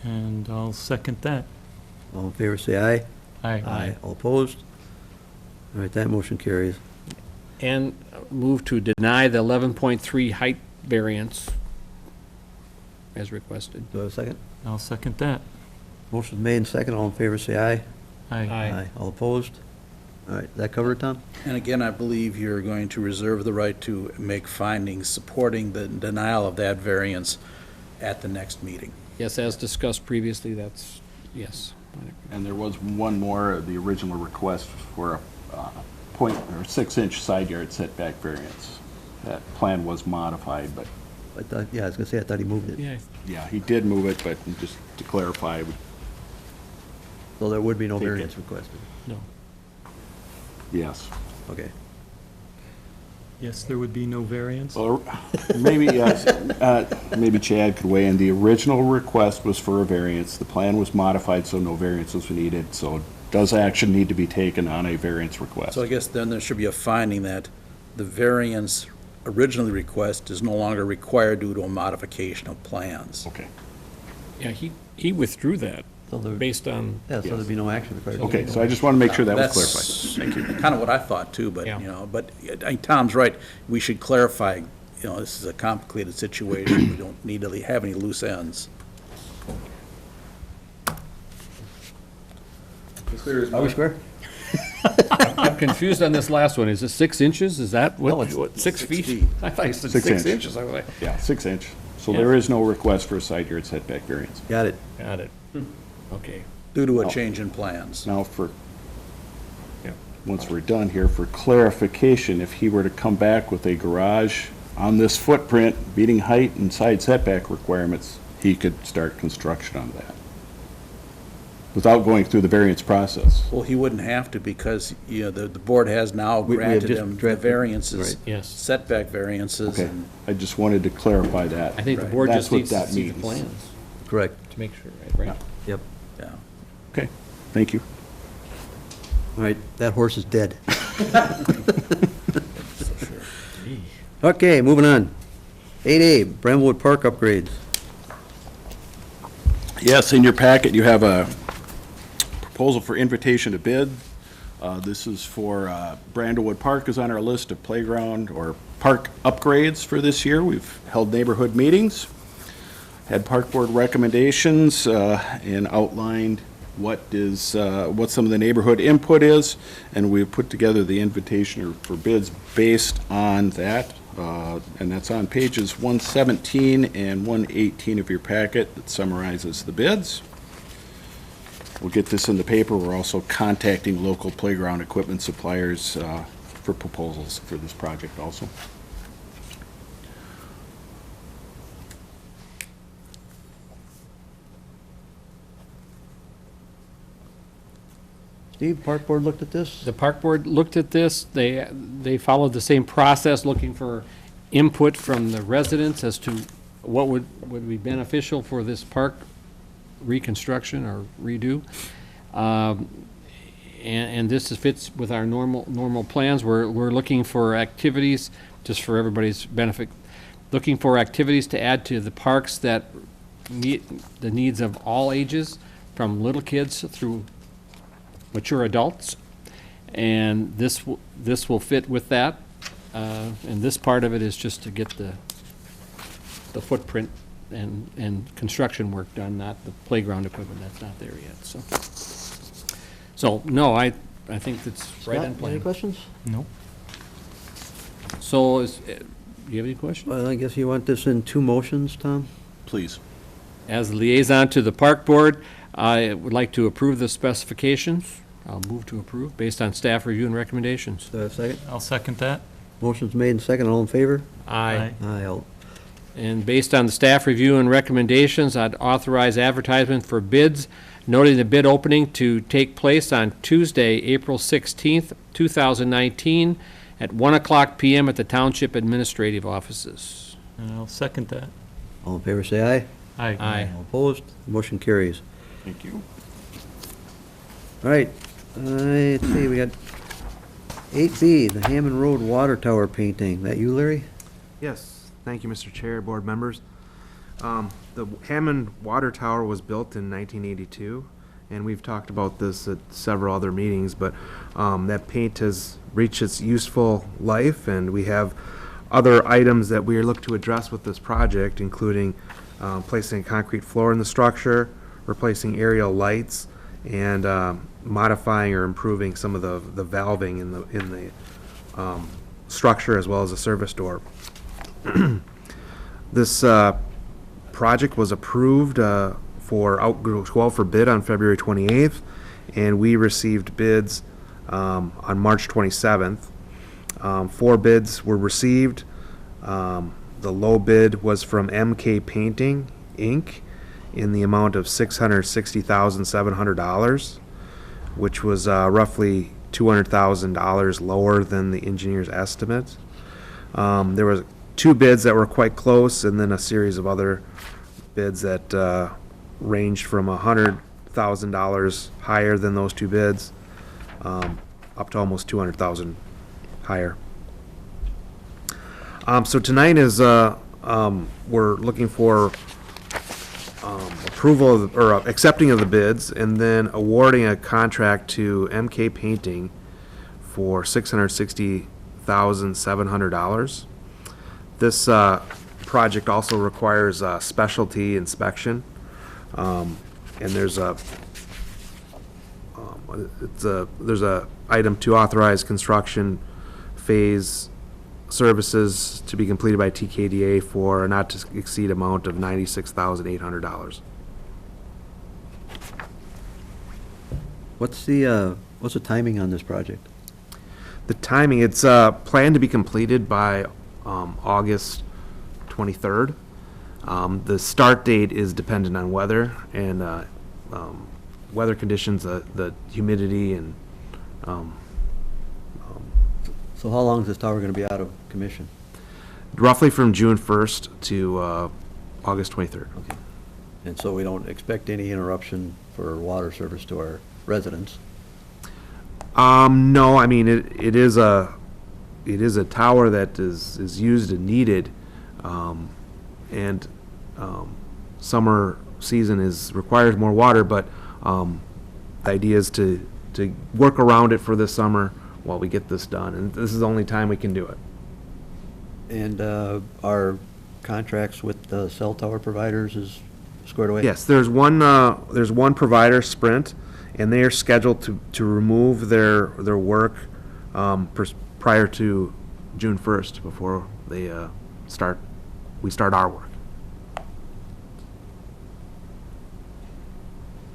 And I'll second that. All in favor, say aye. Aye. All opposed? All right, that motion carries. And move to deny the 11.3 height variance as requested. Do I have a second? I'll second that. Motion's made and second. All in favor, say aye. Aye. All opposed? All right, that covered, Tom? And again, I believe you're going to reserve the right to make findings supporting the denial of that variance at the next meeting. Yes, as discussed previously, that's, yes. And there was one more, the original request for a 6-inch side yard setback variance. That plan was modified, but, I thought, yeah, I was gonna say, I thought he moved it. Yeah, yeah, he did move it, but just to clarify, So there would be no Take it. variance requested. no. yes. Okay. Yes, there would be no variance. Well, maybe, yes, maybe Chad could weigh in. The original request was for a variance. The plan was modified, so no variances were needed. So does action need to be taken on a variance request? So I guess then there should be a finding that the variance originally requested is no longer required due to a modification of plans. Okay. Yeah, he withdrew that. So there, based on, yeah, so there'd be no action required. Okay, so I just want to make sure that was That's clarified. Thank you. kind of what I thought too, but, Yeah. you know, but I think Tom's right. We should clarify, you know, this is a complicated situation. We don't need to have any loose ends. Are we square? I'm confused on this last one. Is it 6 inches? Is that No, what, it's what, 6 feet? feet. I thought you said 6 6 inch. inches. I was like, Yeah, 6 inch. So Yeah. there is no request for a side yard setback variance. Got it. got it. Okay. Due to a change in plans. Now for, Yeah. once we're done here, for clarification, if he were to come back with a garage on this footprint, meeting height and side setback requirements, he could start construction on that without going through the variance process. Well, he wouldn't have to because, you know, the board has now We have granted just him the drafted- variances, right. Yes. setback variances. Okay, And I just wanted to clarify that. I think the Right. board That's just what needs to that see the means. plans Correct. to make sure, right? Yep. Yeah. Okay, thank you. All right, that horse is dead. Okay, moving on. 8A, Brentwood Park upgrades. Yes, in your packet, you have a proposal for invitation to bid. This is for Brandlewood Park is on our list of playground or park upgrades for this year. We've held neighborhood meetings, had park board recommendations, and outlined what some of the neighborhood input is, and we've put together the invitation for bids based on that. And that's on pages 117 and 118 of your packet that summarizes the bids. We'll get this in the paper. We're also contacting local playground equipment suppliers for proposals for this project also. Steve, Park Board looked at this? The park board looked at this. They followed the same process, looking for input from the residents as to what would be beneficial for this park reconstruction or redo. And this fits with our normal plans. We're looking for activities, just for everybody's benefit, looking for activities to add to the parks that meet the needs of all ages, from little kids through mature adults. And this will fit with that. And this part of it is just to get the footprint and construction work done, not the playground equipment. That's not there yet, so. So, no, I think it's right Scott, on plan. Any questions? No. So, do you have any questions? Well, I guess you want this in 2 motions, Tom? Please. As liaison to the park board, I would like to approve the specifications. I'll move to approve based on staff review and recommendations. Do I have a second? I'll second that. Motion's made and second, all in favor? Aye. Aye, all. And based on the staff review and recommendations, I'd authorize advertisement for bids, noting the bid opening to take place on Tuesday, April 16th, 2019, at 1:00 PM at the Township Administrative Offices. And I'll second that. All in favor, say aye. Aye. Aye. All opposed? Motion carries. Thank you. All right, let's see, we got 8B, the Hammond Road Water Tower painting. That you, Larry? Yes, thank you, Mr. Chair, board members. The Hammond Water Tower was built in 1982, and we've talked about this at several other meetings, but that paint has reached its useful life, and we have other items that we are looking to address with this project, including placing a concrete floor in the structure, replacing aerial lights, and modifying or improving some of the valving in the structure, as well as a service door. This project was approved for outgrowth 12 for bid on February 28th, and we received bids on March 27th. 4 bids were received. The low bid was from MK Painting, Inc., in the amount of $660,700, which was roughly $200,000 lower than the engineer's estimate. There was 2 bids that were quite close, and then a series of other bids that ranged from $100,000 higher than those 2 bids, up to almost $200,000 higher. So tonight is we're looking for approval of, or accepting of the bids, and then awarding a contract to MK Painting for $660,700. This project also requires a specialty inspection, and there's a item to authorize construction phase services to be completed by TKDA for a not to exceed amount of $96,800. What's the timing on this project? The timing, it's planned to be completed by August 23rd. The start date is dependent on weather and weather conditions, the humidity, and So how long is this tower going to be out of commission? roughly from June 1st to August 23rd. Okay. And so we don't expect any interruption for water service to our residents? No, I mean, it is a tower that is used and needed, and summer season requires more water, but the idea is to work around it for this summer while we get this done, and this is the only time we can do it. And our contracts with the cell tower providers is squared away? Yes, there's one provider, Sprint, and they are scheduled to remove their work prior to June 1st, before we start our work.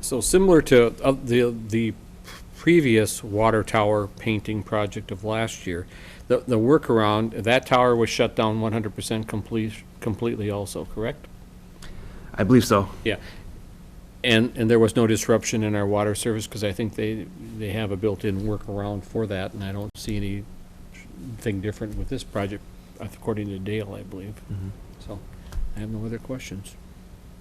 So similar to the previous water tower painting project of last year, the workaround, that tower was shut down 100% completely also, correct? I believe so. Yeah. And there was no disruption in our water service, because I think they have a built-in workaround for that, and I don't see anything different with this project, according to Dale, I believe. So I have no other questions.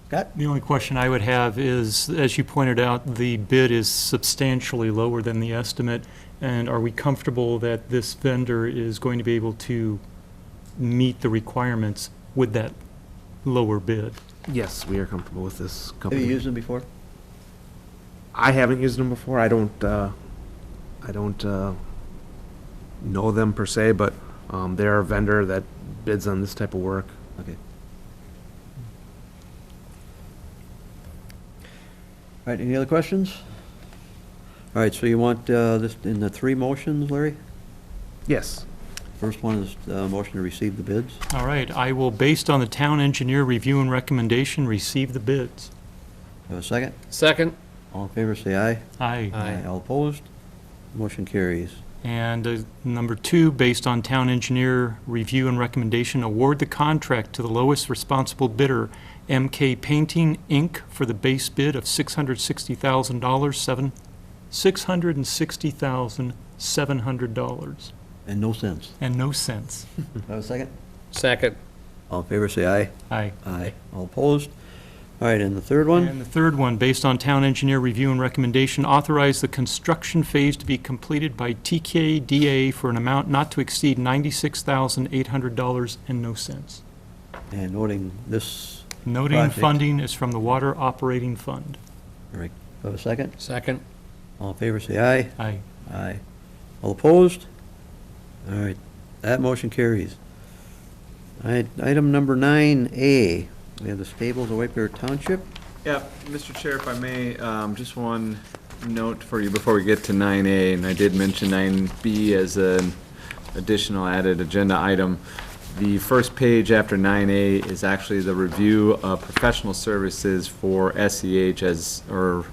Scott? The only question I would have is, as you pointed out, the bid is substantially lower than the estimate, and are we comfortable that this vendor is going to be able to meet the requirements with that lower bid? Yes, we are comfortable with this Have company. you used them before? I haven't used them before. I don't know them per se, but they're a vendor that bids on this type of work. Okay. All right, any other questions? All right, so you want this in the three motions, Larry? Yes. First one is motion to receive the bids. All right, I will, based on the town engineer review and recommendation, receive the bids. Have a second? Second? All in favor, say aye. Aye. All opposed? Motion carries. And number two, based on town engineer review and recommendation, award the contract to the lowest responsible bidder, MK Painting, Inc., for the base bid of $660,700. $660,700. And no cents. And no cents. Have a second? Second. All in favor, say aye. Aye. Aye. All opposed? All right, and the third one? And the third one, based on town engineer review and recommendation, authorize the construction phase to be completed by TKDA for an amount not to exceed $96,800 and no cents. And noting this, Noting Project. funding is from the Water Operating Fund. all right, have a second? Second. All in favor, say aye. Aye. Aye. All opposed? All right, that motion carries. All right, item number 9A, we have the stables of White Bear Township. Yeah, Mr. Chair, if I may, just one note for you before we get to 9A, and I did mention 9B as an additional added agenda item. The first page after 9A is actually the review of professional services for SEH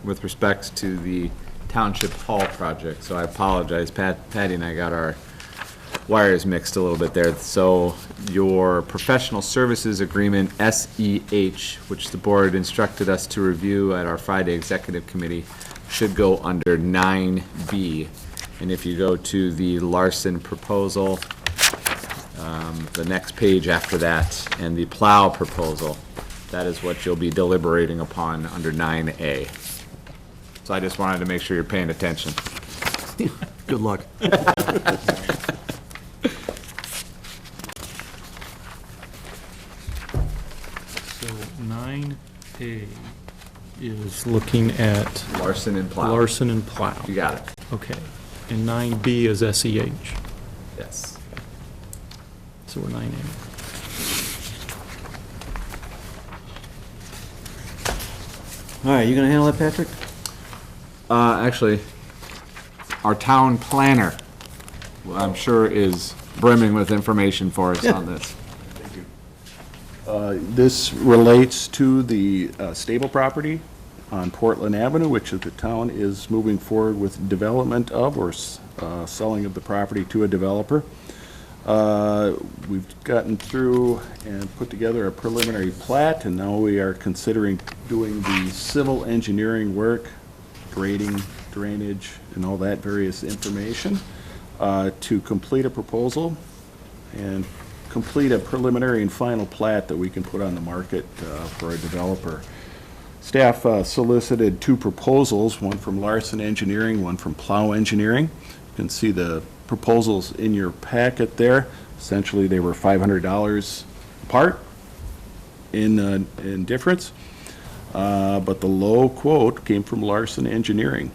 with respects to the Township Hall project. So I apologize, Patty and I got our wires mixed a little bit there. So your professional services agreement, SEH, which the board instructed us to review at our Friday executive committee, should go under 9B. And if you go to the Larson proposal, the next page after that, and the plow proposal, that is what you'll be deliberating upon under 9A. So I just wanted to make sure you're paying attention. Good luck. So 9 pay is looking at Larson and Plow. Larson and Plow. You got it. Okay. And 9B is SEH. Yes. So we're 9A. All right, you gonna handle that, Patrick? Actually, our town planner, I'm sure, is brimming with information for us on this. This relates to the stable property on Portland Avenue, which the town is moving forward with development of, or selling of the property to a developer. We've gotten through and put together a preliminary plat, and now we are considering doing the civil engineering work, grading, drainage, and all that various information to complete a proposal and complete a preliminary and final plat that we can put on the market for a developer. Staff solicited 2 proposals, one from Larson Engineering, one from Plow Engineering. You can see the proposals in your packet there. Essentially, they were $500 apart in difference, but the low quote came from Larson Engineering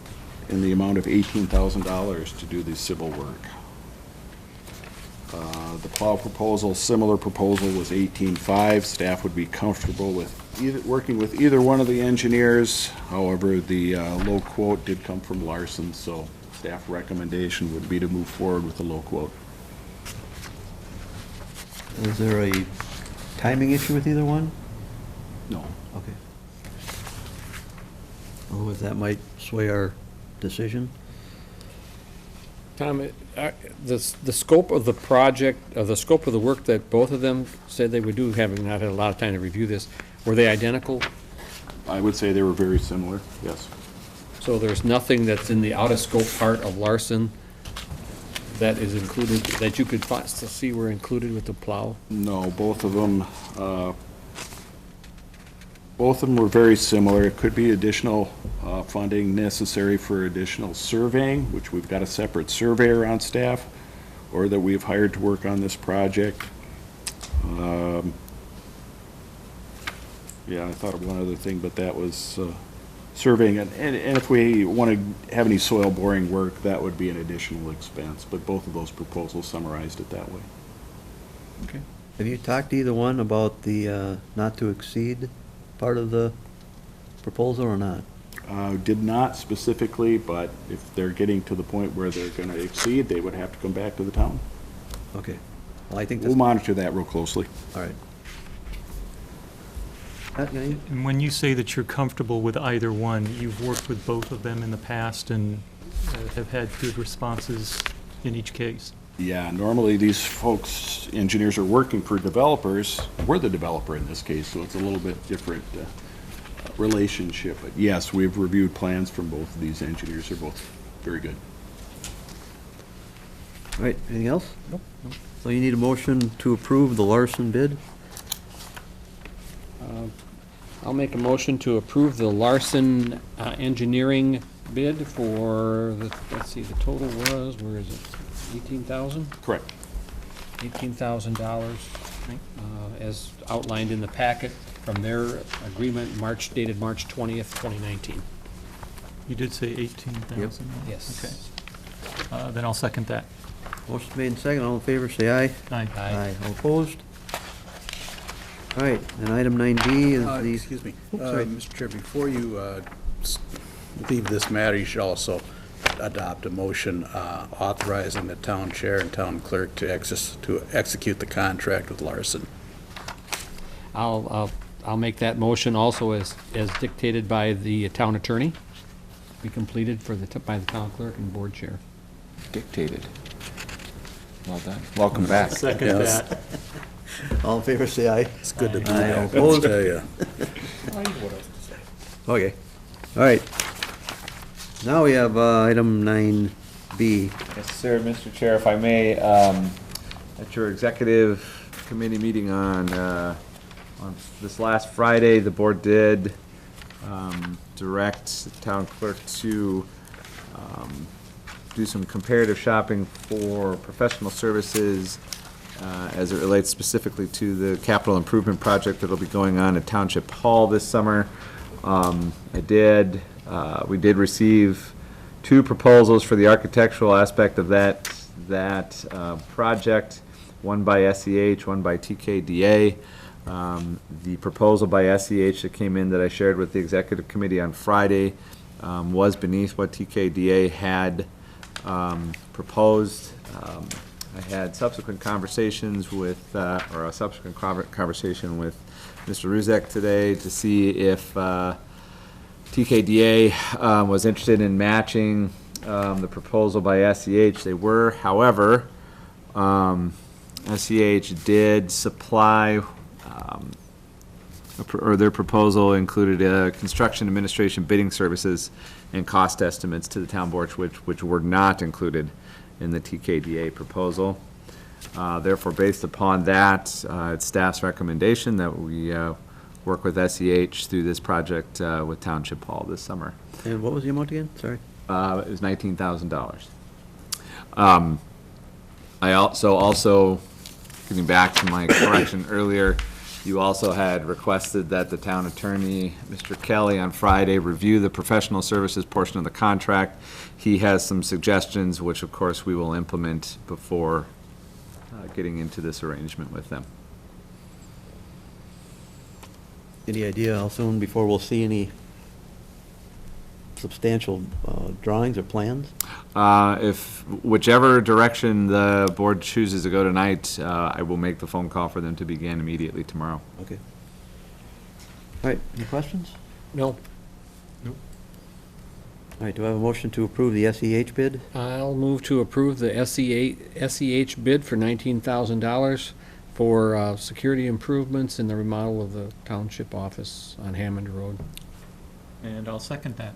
in the amount of $18,000 to do the civil work. The Plow proposal, similar proposal, was $18,500. Staff would be comfortable with working with either one of the engineers. However, the low quote did come from Larson, so staff recommendation would be to move forward with the low quote. Is there a timing issue with either one? No. Okay. Otherwise, that might sway our decision. Tom, the scope of the project, the scope of the work that both of them said they would do, having not had a lot of time to review this, were they identical? I would say they were very similar, yes. So there's nothing that's in the out-of-scope part of Larson that is included, that you could see were included with the Plow? No, both of them were very similar. It could be additional funding necessary for additional surveying, which we've got a separate surveyor on staff, or that we've hired to work on this project. Yeah, I thought of one other thing, but that was surveying. And if we want to have any soil boring work, that would be an additional expense. But both of those proposals summarized it that way. Okay. Have you talked to either one about the not to exceed part of the proposal or not? Did not specifically, but if they're getting to the point where they're going to exceed, they would have to come back to the town. Okay. Well, I think We'll that's, monitor that real closely. all right. Pat, got any? And when you say that you're comfortable with either one, you've worked with both of them in the past and have had good responses in each case? Yeah, normally these folks, engineers, are working for developers. We're the developer in this case, so it's a little bit different relationship. But yes, we've reviewed plans from both of these engineers. They're both very good. All right, anything else? Nope. So you need a motion to approve the Larson bid? I'll make a motion to approve the Larson Engineering bid for, let's see, the total was, where is it? 18,000? Correct. $18,000, as outlined in the packet from their agreement, dated March 20th, 2019. You did say 18,000? Yes. Okay. Then I'll second that. Motion made and second. All in favor, say aye. Aye. All opposed? All right, and item 9D is the... Excuse me. Oops, sorry. Mr. Chair, before you leave this matter, you should also adopt a motion authorizing the town chair and town clerk to execute the contract with Larson. I'll make that motion also as dictated by the town attorney, be completed by the town clerk and board chair. Dictated. Well done. Welcome back. Second Yes. that. All in favor, say aye. It's good to be Aye. All back, opposed? I'll tell you. Okay, all right. Now we have item 9B. Yes, sir, Mr. Chair, if I may, at your executive committee meeting on this last Friday, the board did direct the town clerk to do some comparative shopping for professional services as it relates specifically to the capital improvement project that'll be going on at Township Hall this summer. We did receive 2 proposals for the architectural aspect of that project, one by SEH, one by TKDA. The proposal by SEH that came in that I shared with the executive committee on Friday was beneath what TKDA had proposed. I had subsequent conversations with, or a subsequent conversation with Mr. Ruzek today to see if TKDA was interested in matching the proposal by SEH. They were, however, SEH did supply, or their proposal included construction administration bidding services and cost estimates to the town board, which were not included in the TKDA proposal. Therefore, based upon that, it's staff's recommendation that we work with SEH through this project with Township Hall this summer. And what was the amount again? Sorry. It was $19,000. I also, getting back to my correction earlier, you also had requested that the town attorney, Mr. Kelly, on Friday, review the professional services portion of the contract. He has some suggestions, which of course we will implement before getting into this arrangement with them. Any idea how soon before we'll see any substantial drawings or plans? If whichever direction the board chooses to go tonight, I will make the phone call for them to begin immediately tomorrow. Okay. All right, any questions? No. All right, do I have a motion to approve the SEH bid? I'll move to approve the SEH bid for $19,000 for security improvements in the remodel of the township office on Hammond Road. And I'll second that.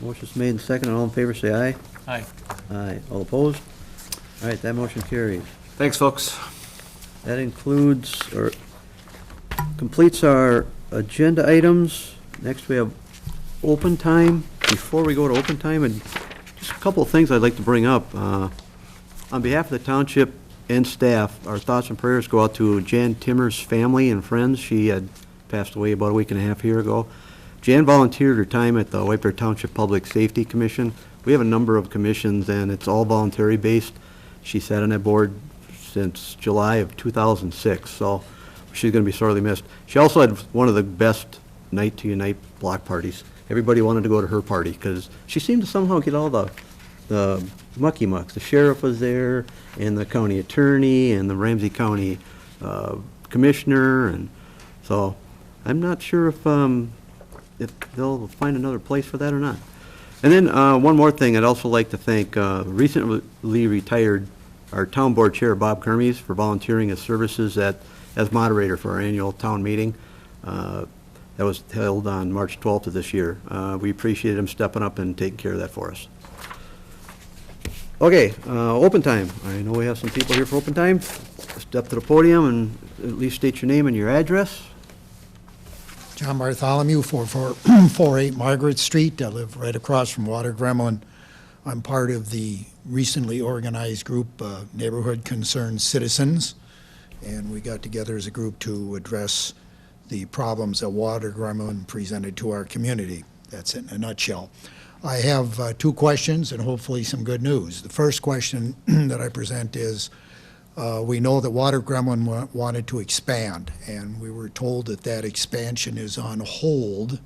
Motion's made and seconded. All in favor, say aye. Aye. Aye. All opposed? All right, that motion carries. Thanks, folks. That includes, or completes our agenda items. Next, we have open time. Before we go to open time, and just a couple of things I'd like to bring up. On behalf of the township and staff, our thoughts and prayers go out to Jan Timmer's family and friends. She had passed away about a week and a half here ago. Jan volunteered her time at the White Bear Township Public Safety Commission. We have a number of commissions, and it's all voluntary-based. She sat on that board since July of 2006, so she's going to be sorely missed. She also had one of the best night-to-night block parties. Everybody wanted to go to her party, because she seemed to somehow get all the mucky-mucks. The sheriff was there, and the county attorney, and the Ramsey County commissioner, and so I'm not sure if they'll find another place for that or not. And then one more thing, I'd also like to thank recently retired our town board chair, Bob Kermes, for volunteering his services as moderator for our annual town meeting. That was held on March 12th of this year. We appreciate him stepping up and taking care of that for us. Okay, open time. I know we have some people here for open time. Step to the podium and at least state your name and your address. John Bartholomew, 4448 Margaret Street. I live right across from Water Gremlin. I'm part of the recently organized group, Neighborhood Concerned Citizens, and we got together as a group to address the problems that Water Gremlin presented to our community. That's it in a nutshell. I have 2 questions and hopefully some good news. The first question that I present is, we know that Water Gremlin wanted to expand, and we were told that that expansion is on hold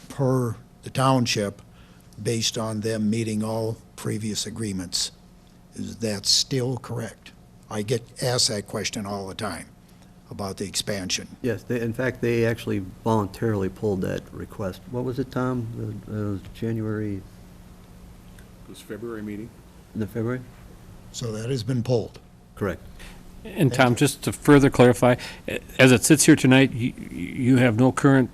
per the township based on them meeting all previous agreements. Is that still correct? I get asked that question all the time about the expansion. Yes, in fact, they actually voluntarily pulled that request. What was it, Tom? It was January, It was February meeting. the February? So that has been pulled. Correct. And Tom, just to further clarify, as it sits here tonight, you have no current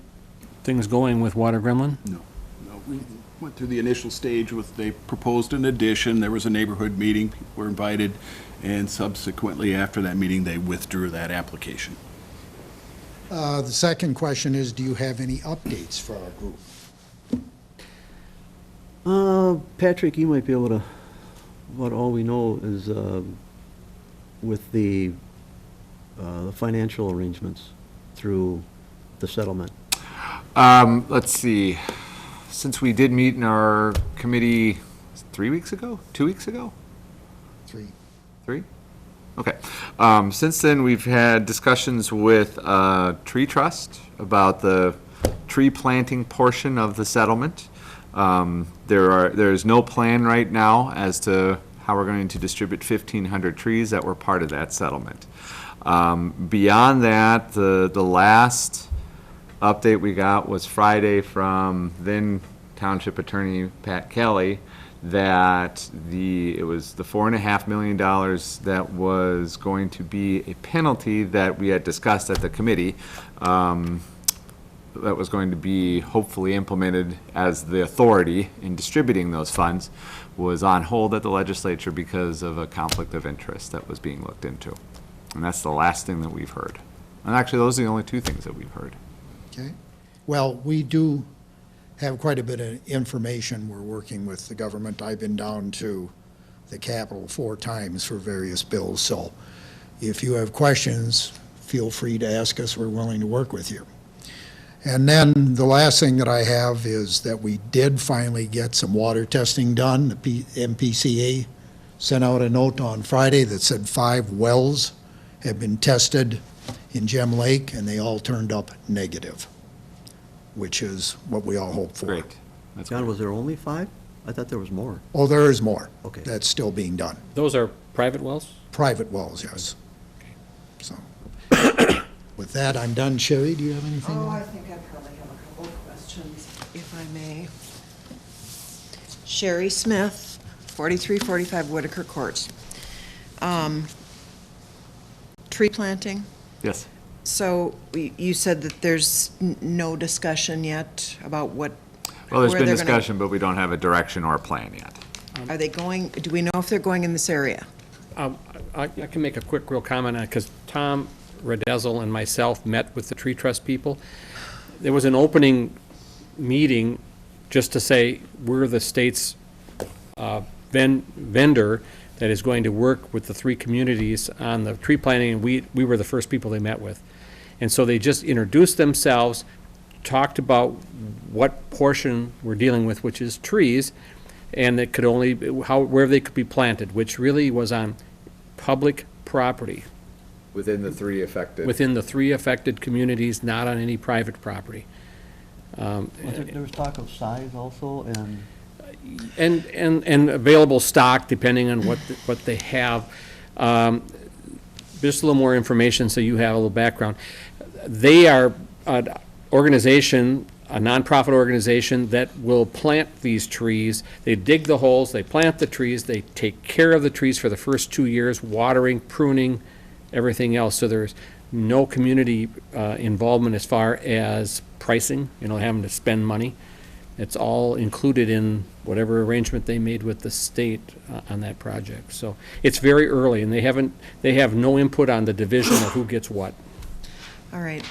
things going with Water Gremlin? No, we went through the initial stage with, they proposed an addition, there was a neighborhood meeting, people were invited, and subsequently after that meeting, they withdrew that application. The second question is, do you have any updates for our group? Patrick, you might be able to, what all we know is, with the financial arrangements through the settlement? Let's see, since we did meet in our committee 3 weeks ago, 2 weeks ago? 3. 3? Okay. Since then, we've had discussions with Tree Trust about the tree planting portion of the settlement. There's no plan right now as to how we're going to distribute 1,500 trees that were part of that settlement. Beyond that, the last update we got was Friday from then Township Attorney Pat Kelly, that it was the $4.5 million that was going to be a penalty that we had discussed at the committee, that was going to be hopefully implemented as the authority in distributing those funds, was on hold at the legislature because of a conflict of interest that was being looked into. And that's the last thing that we've heard. And actually, those are the only 2 things that we've heard. Okay. Well, we do have quite a bit of information. We're working with the government. I've been down to the Capitol 4 times for various bills. So if you have questions, feel free to ask us. We're willing to work with you. And then the last thing that I have is that we did finally get some water testing done. The MPCA sent out a note on Friday that said 5 wells have been tested in Gem Lake, and they all turned up negative, which is what we all hope for. Great. That's John, great. was there only 5? I thought there was more. Oh, there is more. Okay. That's still being done. Those are private wells? Private wells, yes. So, with that, I'm done. Sherry, do you have anything? Oh, I think I probably have a couple of questions, if I may. Sherry Smith, 4345 Whitaker Court. Tree planting. Yes. So you said that there's no discussion yet about what, Well, there's where been they're gonna- discussion, but we don't have a direction or a plan yet. are they going, do we know if they're going in this area? I can make a quick real comment on it, because Tom Redezel and myself met with the Tree Trust people. There was an opening meeting just to say, we're the state's vendor that is going to work with the 3 communities on the tree planting, and we were the first people they met with. And so they just introduced themselves, talked about what portion we're dealing with, which is trees, and it could only, where they could be planted, which really was on public property, Within the 3 affected. within the 3 affected communities, not on any private property. There was talk of size also, and And available stock, depending on what they have. Just a little more information so you have a little background. They are an organization, a nonprofit organization that will plant these trees. They dig the holes, they plant the trees, they take care of the trees for the first 2 years, watering, pruning, everything else. So there's no community involvement as far as pricing, having to spend money. It's all included in whatever arrangement they made with the state on that project. So it's very early, and they have no input on the division of who gets what. All right.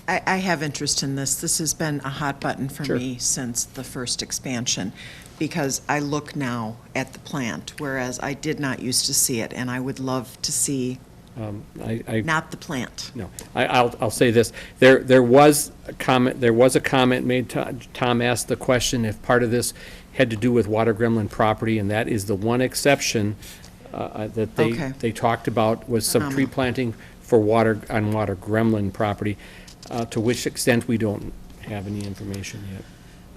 I have interest in this. This has been a hot button for Sure. me since the first expansion, because I look now at the plant, whereas I did not used to see it, and I would love to see not the plant. No, I'll say this, there was a comment made, Tom asked the question if part of this had to do with water gremlin property, and that is the one exception that Okay. they talked about, was some tree planting for water gremlin property, to which extent we don't have any information yet.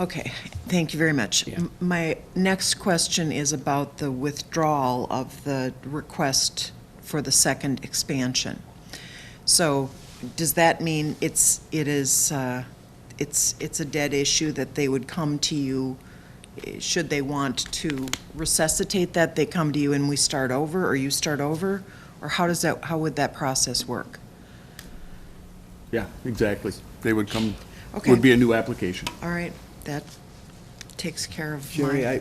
Okay, thank you very much. Yeah. My next question is about the withdrawal of the request for the second expansion. So, does that mean it's a dead issue, that they would come to you, should they want to resuscitate that, they come to you and we start over, or you start over? Or how would that process work? Yeah, exactly. They would come, Okay. would be a new application. All right, that takes care of Sherry,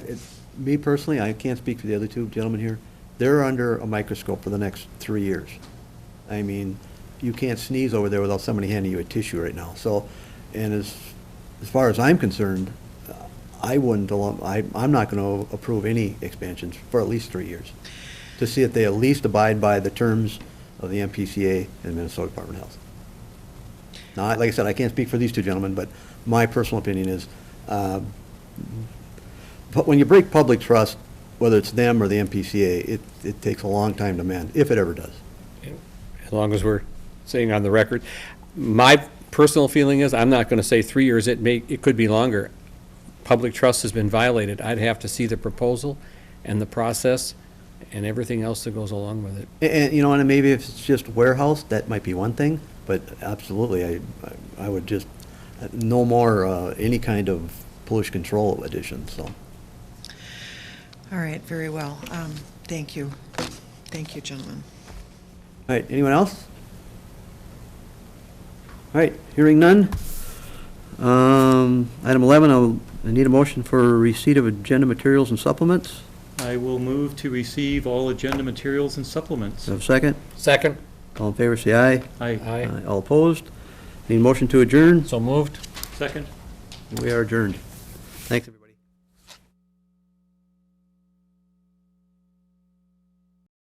me personally, I can't speak for the other 2 gentlemen here. They're under a microscope for the next 3 years. I mean, you can't sneeze over there without somebody handing you a tissue right now. So, and as far as I'm concerned, I wouldn't, I'm not going to approve any expansions for at least 3 years. to see if they at least abide by the terms of the MPCA and Minnesota Department of Health. Now, like I said, I can't speak for these two gentlemen, but my personal opinion is, but when you break public trust, whether it's them or the MPCA, it takes a long time to mend, if it ever does. As long as we're saying on the record. My personal feeling is, I'm not going to say 3 years, it could be longer. Public trust has been violated. I'd have to see the proposal and the process and everything else that goes along with it. And, you know, and maybe if it's just warehouse, that might be one thing, but absolutely, I would just, no more, any kind of pollution control additions, so. All right, very well. Thank you. Thank you, gentlemen. All right, anyone else? All right, hearing none. Item 11, I need a motion for receipt of agenda materials and supplements. I will move to receive all agenda materials and supplements. Do I have a second? Second? All in favor, say aye. Aye. Aye. All opposed? Need a motion to adjourn? So moved? Second? We are adjourned. Thanks, everybody.